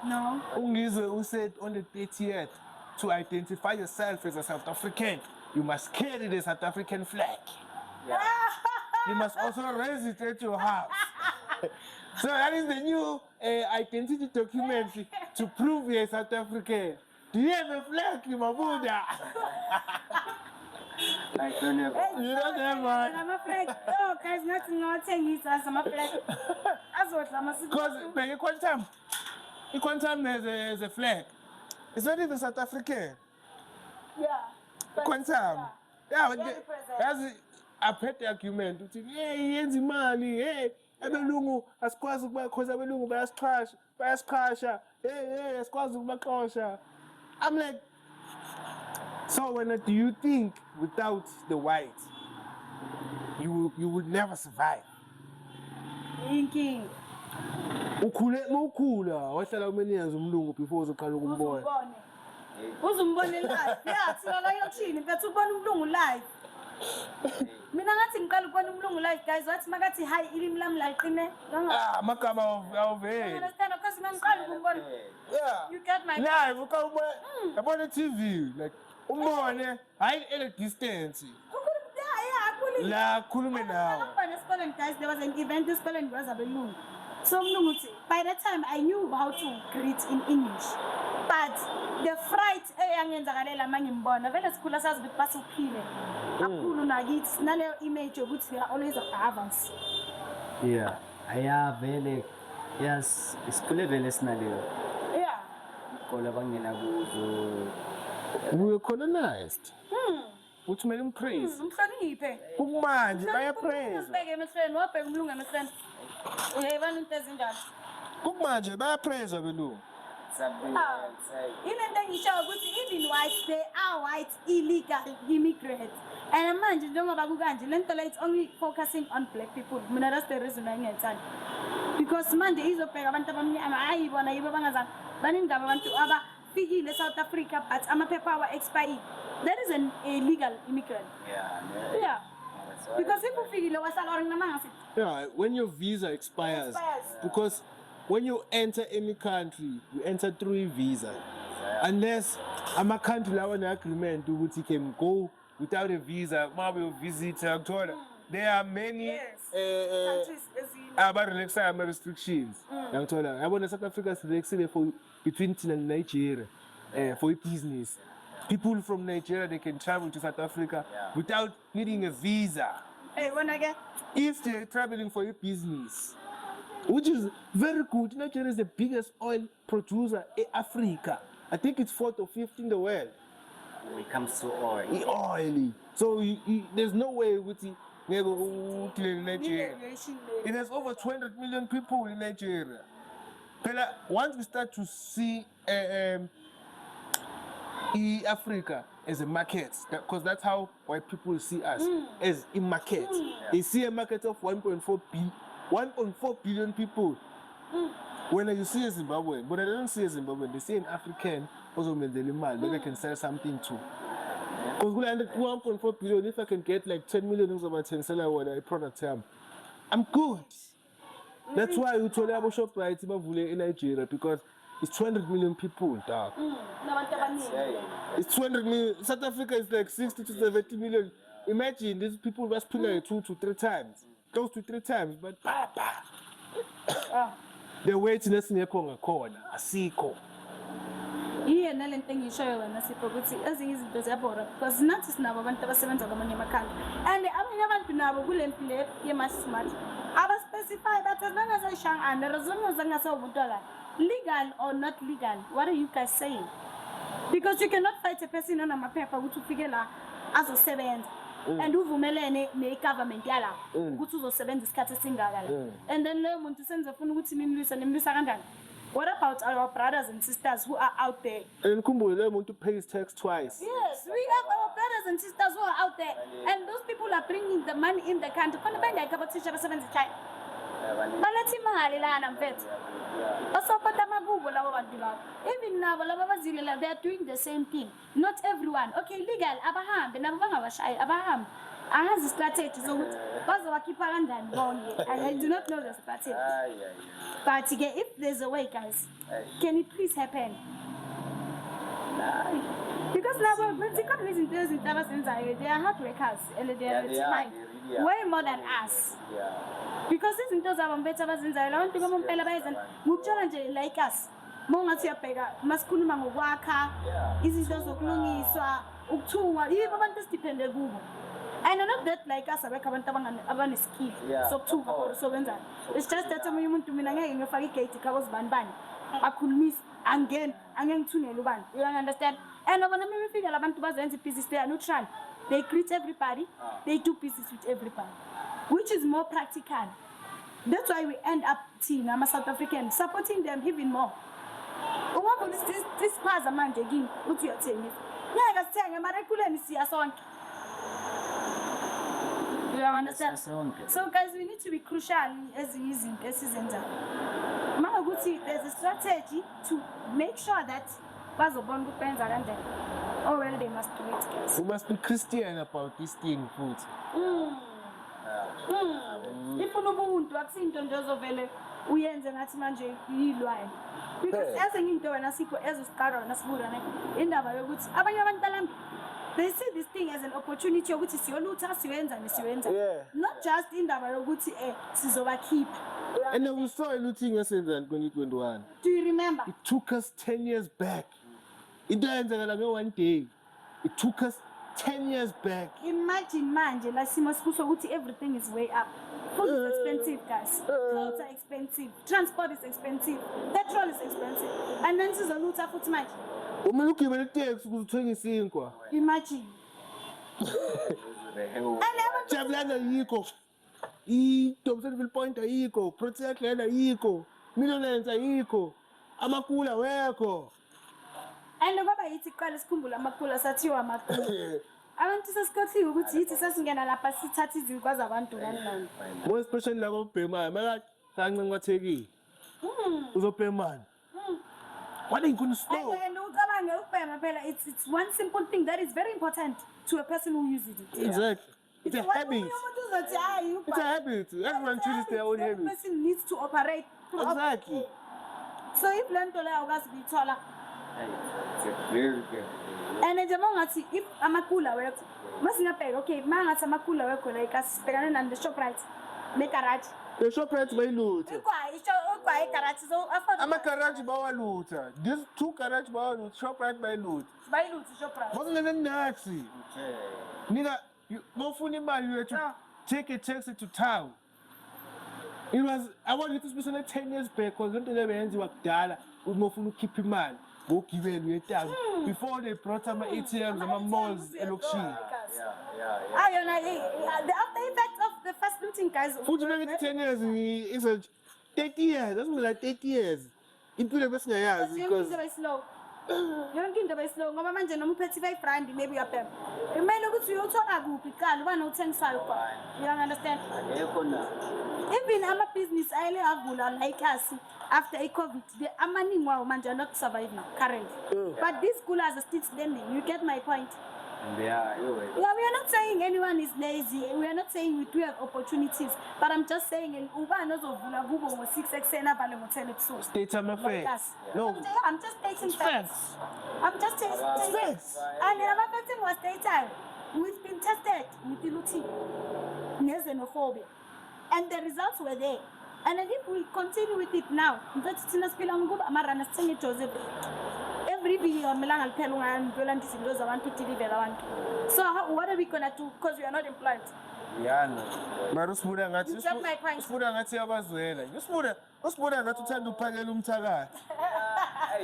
No. Ungizo said on the 30th, to identify yourself as a South African, you must carry the South African flag. Yeah. You must also raise it at your house. So that is the new identity document to prove you're South African. Do you have a flag in Mabuda? I don't have. You don't have one. I'm a flag. Oh, guys, nothing. I'm a flag. That's what I'm saying. Because Quantum there's a flag. It's not even South African. Yeah. Quantum. Yeah, but that's a petty argument. Hey, yenzi mali. Hey, abelungu asikwazi because abelungu bayasicrasha. Hey, asikwazi ukubaxosha. I'm like, so when do you think without the whites, you would never survive? Thinking. Ukhula wahlala many years umlungu before uzoqala ukumbona. Uzumbone live. Yeah, singaka yothini mfethu ubona umlungu live. Mina ngathi ngiqala ukubona umlungu live guys, wathi makathi hi ilimi lami laqine. Amagama awuveli. Understand because ngiqala ukumbona. Yeah. You get my live ukawubona yabona TV like umbone hayi at a distance. La khulume nawe. Guys, there was an event this Poland was abelungu. So by that time I knew how to greet in English. But the fright eyangenzakalela mangimbona vele sikhula sazi ukuthi basuphile. Kakhulu nakithi naleyo image ukuthi we are always advanced. Yeah. Aya vele yes, isikhule vele sinaleyo. Yeah. Kola bangena kuzo. We were colonized. Which made him praise. Umhloniphe. Kumanje bayapraise. Sibeke emehlweni wabheka umlungu emehlweni. Uyayibona into ezinjalo. Kumanje bayapraise abelungu. Into engisho ukuthi even whites, they are white illegal immigrants. And manje njengoba kukanje lento le it's only focusing on black people. Mina that's the reason why ngiyethanda. Because manje izobheka abantu abamnyama ayibona yibo bangazana. Baningi abantu abafikile South Africa but amaphepha awa expired. That is an illegal immigrant. Yeah. Because if you feel when your visa expires, because when you enter any country, you enter through a visa. Unless I'm a country that an agreement to which you can go without a visa, maybe visit. There are many restrictions. I want South Africa for between and Nigeria for business. People from Nigeria, they can travel to South Africa without needing a visa. Hey, when I get if they're traveling for your business, which is very good. Nigeria is the biggest oil producer in Africa. I think it's 4th or 5th in the world. When it comes to oil. Oily. So there's no way with the Nigeria. It has over 200 million people in Nigeria. But once we start to see Africa as a market, because that's how white people see us, as a market. They see a market of 1.4 billion people. When you see a Zimbabwe, but I don't see a Zimbabwe, they see an African also maybe I can sell something too. Because 1.4 billion, if I can get like 10 million over 10 seller a product, I'm good. That's why you told about shop right in Nigeria, because it's 200 million people, dog. It's 200 million. South Africa is like 60 to 70 million. Imagine these people must put like 2 to 3 times. Close to 3 times, but they're waiting us in a corner, a sequel. Iye nalento engishoyo wena Sipho ukuthi ezinye izinto ziyabora because nathi sinabo abantu abasebenza kwamanye amakhaya and abanye abantu nabo kule mpilo ye-smart aba-specify bathi as long as ayishangane as long as angasewumuntu wala legal or not legal, what are you guys saying? Because you cannot fight a person onamaphepha ukuthi ufike la azosebenza and uvumelene ne-government yala ukuthi uzosebenza isikhathi esingaka la and then leyo muntu senze funa ukuthi nimlwisa kanjani. What about our brothers and sisters who are out there? And Kumbule want to pay his tax twice. Yes, we have our brothers and sisters who are out there, and those people are bringing the money in the country. Even now, they are doing the same thing. Not everyone. Okay, legal. Abaham. I have a strategy, so and I do not know the strategy. But again, if there's a way, guys, can it please happen? Because now they are hard workers and they are way more than us. Because this is our better than I want to go on Pelabas and like us. Mongatia pega, Maskunuma waka, is it also gloomy, so Uktua, even want to stipend the Google. And not that like us, I can't have a ski. So, two so when that it's just that I'm going to Minanga in your fabricate covers ban. I could miss again to Neluban. You understand? And I want to figure about 2,000 pieces. They are neutral. They greet everybody, they do pieces with everybody, which is more practical. That's why we end up seeing I'm a South African supporting them even more. This was a man again. What you're saying? Yeah, I was saying, I'm a regular see a song. You understand? So guys, we need to be crucial as using this season. There's a strategy to make sure that Bazobon depends around them. Oh well, they must do it, guys. We must be Christian about this thing, food. If you know to accent on Joseph, we end the Natimanje, because as an into an asiko as a scar on a smooth in the goods. They see this thing as an opportunity, which is your loot as you enter, not just in the Varaguti, Sizoba keep. And then we saw a looting as in 2021. Do you remember? It took us 10 years back. It didn't one day. It took us 10 years back. Imagine, man, everything is way up. Food is expensive, guys. Clothes are expensive. Transport is expensive. Petrol is expensive. And then this is a loot of food. Imagine. Thompsonville Point ayikho, Protect Land ayikho, Millionaires ayikho, amakula wekho. And ngoba yithi qala sikhumbula amakula sathiwa amakula. Abantu sesikhothiwe ukuthi yithi sasingena lapha sithatha izikwazi abantu kanjani. More especially labo bhemayo, maka kancinci kwathekile. Uzobhemana. What are you going to store? It's one simple thing that is very important to a person who uses it. Exactly. It's a habit. It's a habit. Everyone chooses their own habit. The person needs to operate. Exactly. So if Lantola was be taller. Very good. And if Amakula works, must not pay. Okay, man, Amakula work like us, and the shop right. Make a rat. The shop right by loot. I'm a garage bower loot. These 2 garage bower loot, shop right by loot. By loot, shop right. Wasn't even Nazi. Nigga, you no funny man, you take a taxi to town. It was, I wanted to spend like 10 years back because when they went to Akdala, we moved to keep him man, go give it town. Before they brought some ATMs and my malls and After effect of the first looting, guys. Food maybe 10 years, it's a 30 years, that's more like 30 years. Into the best years because. Slow. Yonke into bayislow ngoba manje noma uphethe 5 rand maybe uyabhema. Kumele ukuthi uyothola kuphi qala ubani othengisayo khona. You understand? Even ama-business ayele avula like us after COVID, the amaningi wawo manje are not surviving currently. But these schoolers are still standing. You get my point? Yeah, we are not saying anyone is lazy. We are not saying we do have opportunities. But I'm just saying, ubani ozovula kubo ngo-6 ekuseni avale ngo-10 ebusuku. State of affairs. No. I'm just stating facts. I'm just stating facts. And another thing was data. We've been tested with illusion, xenophobia, and the results were there. And if we continue with it now, every video so what are we gonna do? Because we are not employed. Yeah, but usibona ngathi abazwela. Usibona ngathi uthanda uphakela umthakathi.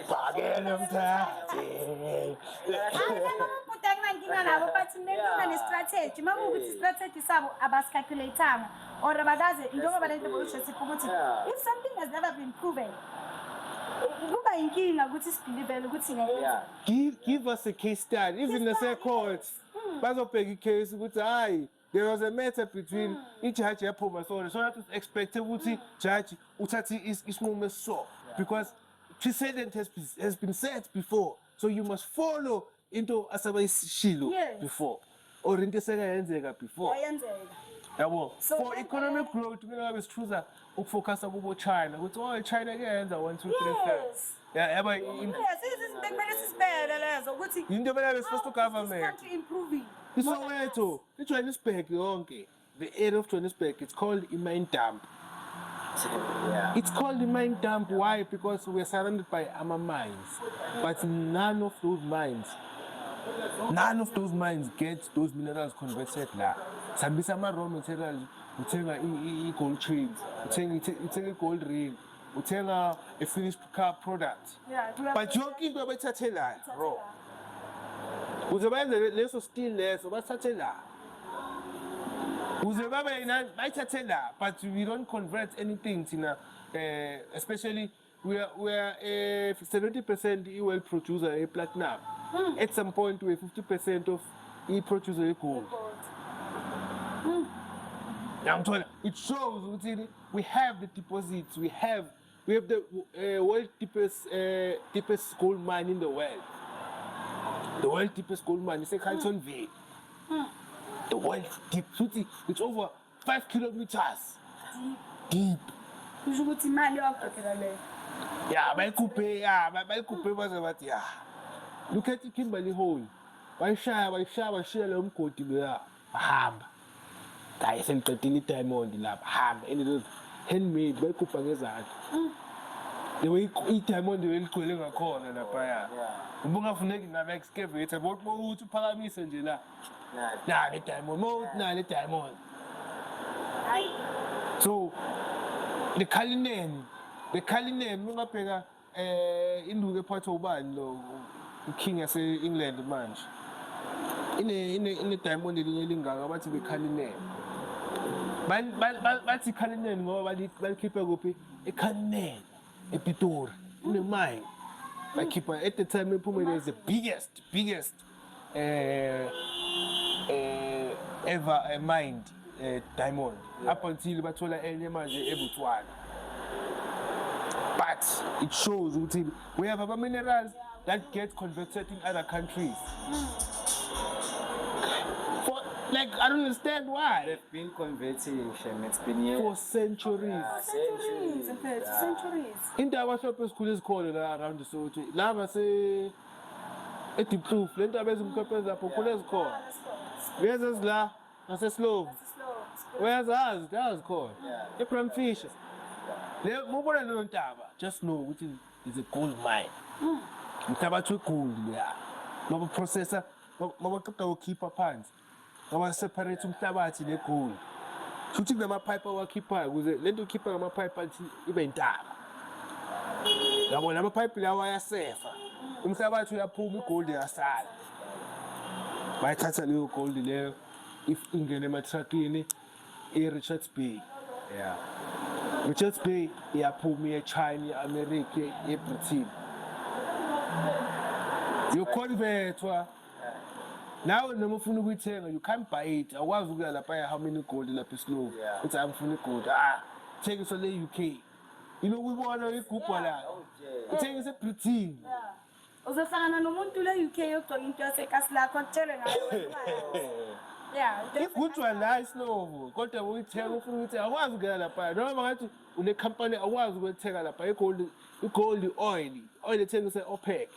Phakela umthakathi. But strategy. Strategy sabo abasicalculatanga or abakaze njengoba lento boyisho siphumuthi. If something has never been proven, give us a case study. Even the same courts, bazobheka case ukuthi hayi there was a matter between ijaji yaphuma so that was expected ukuthi judge uthathi isinqumo so because precedent has been set before, so you must follow into asabayishilo before or into esengayenzeka before. For economic growth, we always choose to focus on China. With all China again, 1, 2, 3, 4. Yeah, but it's supposed to government. It's not where to. The Chinese spec, the area of Chinese spec, it's called a mine dump. It's called the mine dump. Why? Because we're surrounded by our mines, but none of those mines get those minerals converted now. Some raw materials, we take gold chains, we take a gold ring, we take a finished car product. But joking to a satellite, bro. We have less of steel less of a satellite. We have but we don't convert anything in a, especially we are 70% oil producer a platinum. At some point we 50% of e producer a gold. I'm telling you, it shows we have the deposits, we have the world deepest gold mine in the world. The world deepest gold mine is a Canton V. The world deep, it's over 5 kilometers deep. Yeah, by coupe was about Look at the Kimberley hole. Why share ham. I sent 13 time on the lab, ham, and it was handmade by Kupangazat. The way eat time on the way calling a call and a prayer. Bunga for neck in a excavator about more to Palamis and Jilla. Nah, the time on more, the time on. So the Kalinen, Mungapega, into the part of the king as England manch. In a time when the Linga about to be Kalinen. But the Kalinen, nobody keep a goopy, a Kalinen, a Pitor, in the mine. I keep at the time in Puma is the biggest ever mined diamond. Up until Batola Element able to add. But it shows we have other minerals that get converted in other countries. Like, I don't understand why. They've been converting, it's been years. For centuries. Centuries. In the our shop school is called around the Soto. Lava say, it improve. Let the best companies are popular called. Where's this la? That's a slow. Where's ours? That was called. The prime fish. Just know which is a gold mine. It's gold, yeah. No processor, no keep up hands. I want to separate some tabati the gold. Futhi kunamapipe awakhiphayo ukuze lento ukhipha ngamapipe athi ibe intaba. Yabona amapipe lawa ayasefa. Umhlabathi uyaphuma igold iyasala. Bayathatha leyo gold leyo if ingene ematruckini e-Richards Bay. Yeah. Richards Bay iyaphuma e-China, e-America, e-Britain. Yoconvertwa. Now noma ufuna ukuyithenga you can't buy it. Awukwazi ukuya lapha how many gold lapha eSlow. Uthi angifuni gold. Thengiswa le UK. You know ubona igubha la. Uthengisa eBritain. Uzohlangana nomuntu le UK yogcoka into yasekasi lakho akutshele ngayo. Yeah. If kuthiwa la eSlow kodwa uyithenga ufuna ukuthi akwazi ukuyela lapha. Noma ngathi une company akwazi ukuthenga lapha igold oil ethengisa OPEC.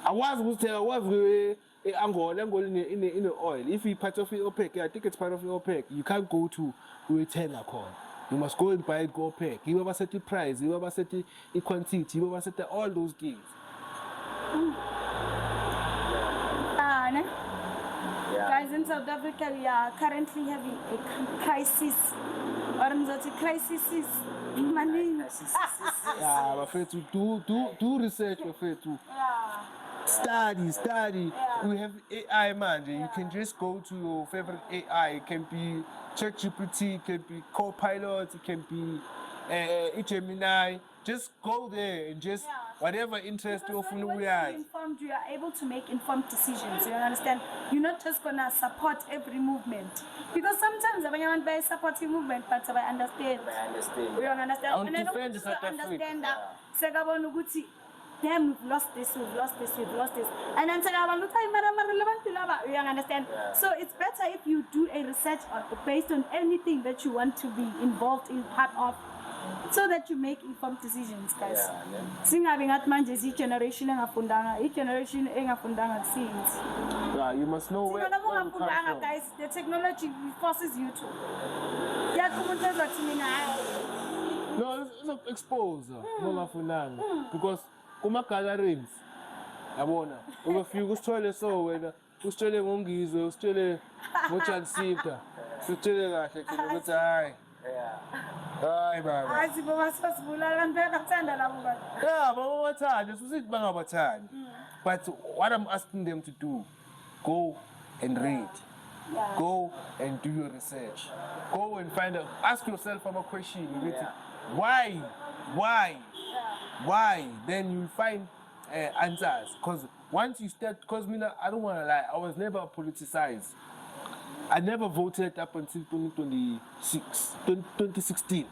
Akwazi ukuthenga akwazi Angola in oil. If you part of the OPEC, I think it's part of the OPEC. You can't go to tender corn. You must go and buy it go OPEC. You ever set the price, you ever set the quantity, you ever set all those things. Guys, in South Africa, we are currently having a crisis. Or not a crisis. Money. Yeah, I'm afraid to do research. I'm afraid to. Study. Yeah. We have AI, man. You can just go to your favorite AI. It can be ChatGPT, it can be Copilot, it can be Gemini. Just go there and just whatever interest you when you're informed, you are able to make informed decisions. You understand? You're not just gonna support every movement because sometimes when you want to support a movement, but I understand. You understand? And I don't understand that. Damn, we've lost this. And then say, you understand? Yeah. So it's better if you do a research based on anything that you want to be involved in, part of, so that you make informed decisions, guys. Singabi ngathi manje each generation engafundanga things. Yeah, you must know where you come from. Guys, the technology forces you to. No, it's not exposed. Because kuma gatherings yabona ubefika usithole so wena usithole ngongizwe usithole ngojansita usithole kahle thina ukuthi hayi baba asibo sasibulala ngempela bathanda labo bantu baba bathanda susithi bangabathandi. But what I'm asking them to do, go and read. Go and do your research. Go and find out, ask yourself a question. Why? Then you find answers. Because once you start, because I don't want to lie, I was never politicized. I never voted up until 2016.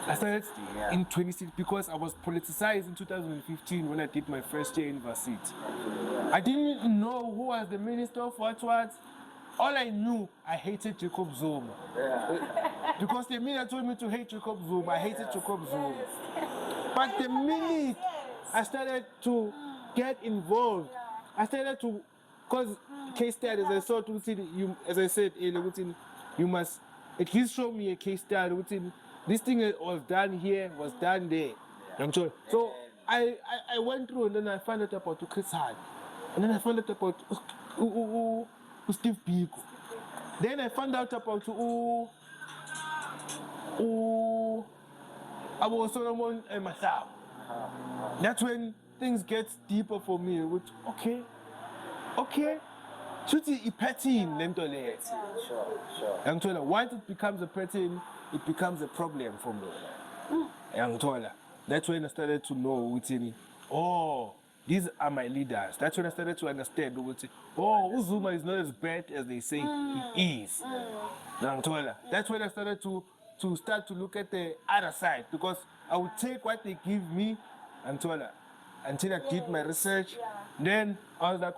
I started in 2016 because I was politicized in 2015 when I did my first year university. I didn't know who was the minister of what. All I knew, I hated Jacob Zuma. Because the minute told me to hate Jacob Zuma, I hated Jacob Zuma. But the minute I started to get involved, I started to, because case studies, I saw to see you, as I said earlier, you must at least show me a case study. This thing was done here, was done there. So I went through and then I found out about Chris Hart. And then I found out about Steve Biko. Then I found out about Abu Solomon and myself. That's when things get deeper for me. Which okay. Chuti ipatin lentole. Sure. Once it becomes a pattern, it becomes a problem for me. That's when I started to know these are my leaders. That's when I started to understand. Zuma is not as bad as they say he is. That's when I started to start to look at the other side, because I would take what they give me until I did my research. Then I was like,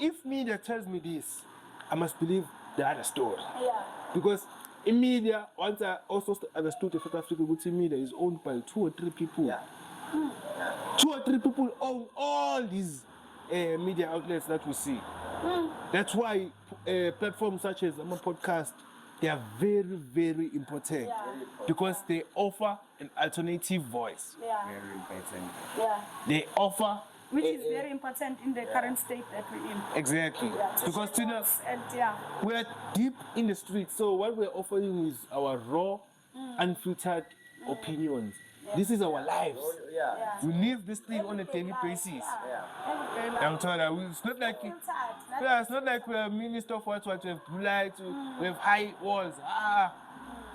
if media tells me this, I must believe the other story. Because in media, once I also understood the South African media is owned by 2 or 3 people. 2 or 3 people own all these media outlets that we see. That's why platforms such as my podcast, they are very, very important, because they offer an alternative voice. Very important. They offer Which is very important in the current state that we're in. Exactly. Yeah, to Because share Tina, thoughts and yeah. we're deep in the streets, so what we're offering is our raw, unfiltered opinions. This is our lives. We live this thing on a daily basis. I'm telling you, it's not like it's not like we're a minister of what we have light, we have high walls.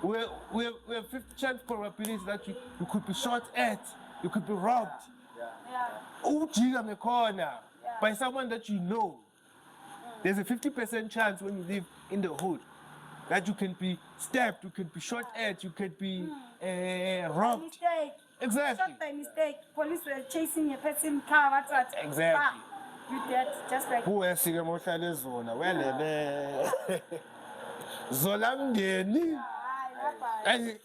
We have 50% probability that you could be shot at, you could be robbed. Ujika mekhona by someone that you know. There's a 50% chance when you live in the hood that you can be stabbed, you can be shot at, you can be robbed. Mistake. Exactly. Shot by mistake. Police were chasing a person car. What? Exactly. You dead just like. Who else is going to zona? Well, Zola mngeni. And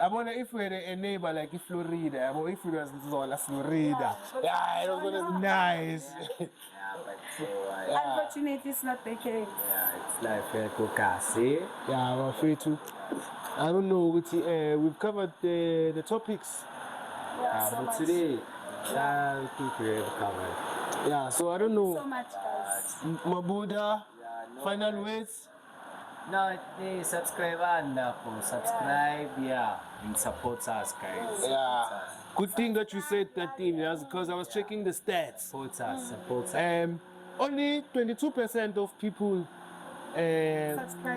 I wonder if we had a neighbor like in Florida, or if it was Zola, Florida. Yeah, it was going to be nice. Unfortunately, it's not the case. It's like Kokasi. Yeah, I'm afraid to. I don't know. We've covered the topics. But today, I think we have covered. Yeah, so I don't know. So much, guys. Mabuda, final words. No, they subscribe and subscribe, and support us, guys. Yeah. Good thing that you said that thing, yes, because I was checking the stats. Support us. Only 22% of people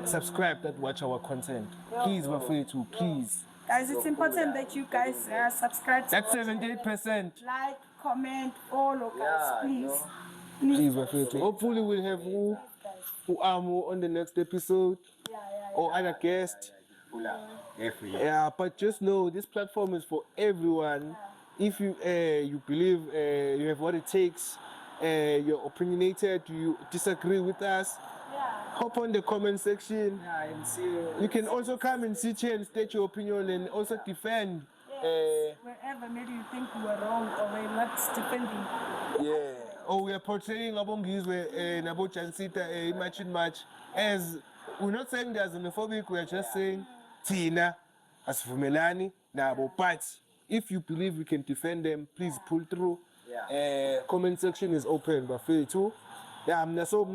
subscribe that watch our content. Please, we're free to, please. Guys, it's important that you guys subscribe. That's 78%. Like, comment, follow, guys, please. Please, we're free to. Hopefully, we'll have who are more on the next episode or other guests. Yeah, but just know this platform is for everyone. If you you believe you have what it takes, you're opinionated, you disagree with us, hop on the comment section. You can also come and sit here and state your opinion and also defend. Wherever maybe you think we were wrong or we're not defending. Yeah. Or we are portraying Abongizwe and about Chansita match. As we're not saying they're xenophobic, we're just saying Tina, as Fumelani, Nabo. But if you believe we can defend them, please pull through. Comment section is open, but feel too. Yeah, so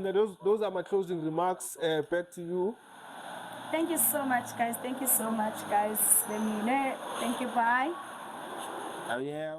those are my closing remarks. Back to you. Thank you so much, guys. Thank you so much, guys. Thank you. Bye. Oh, yeah.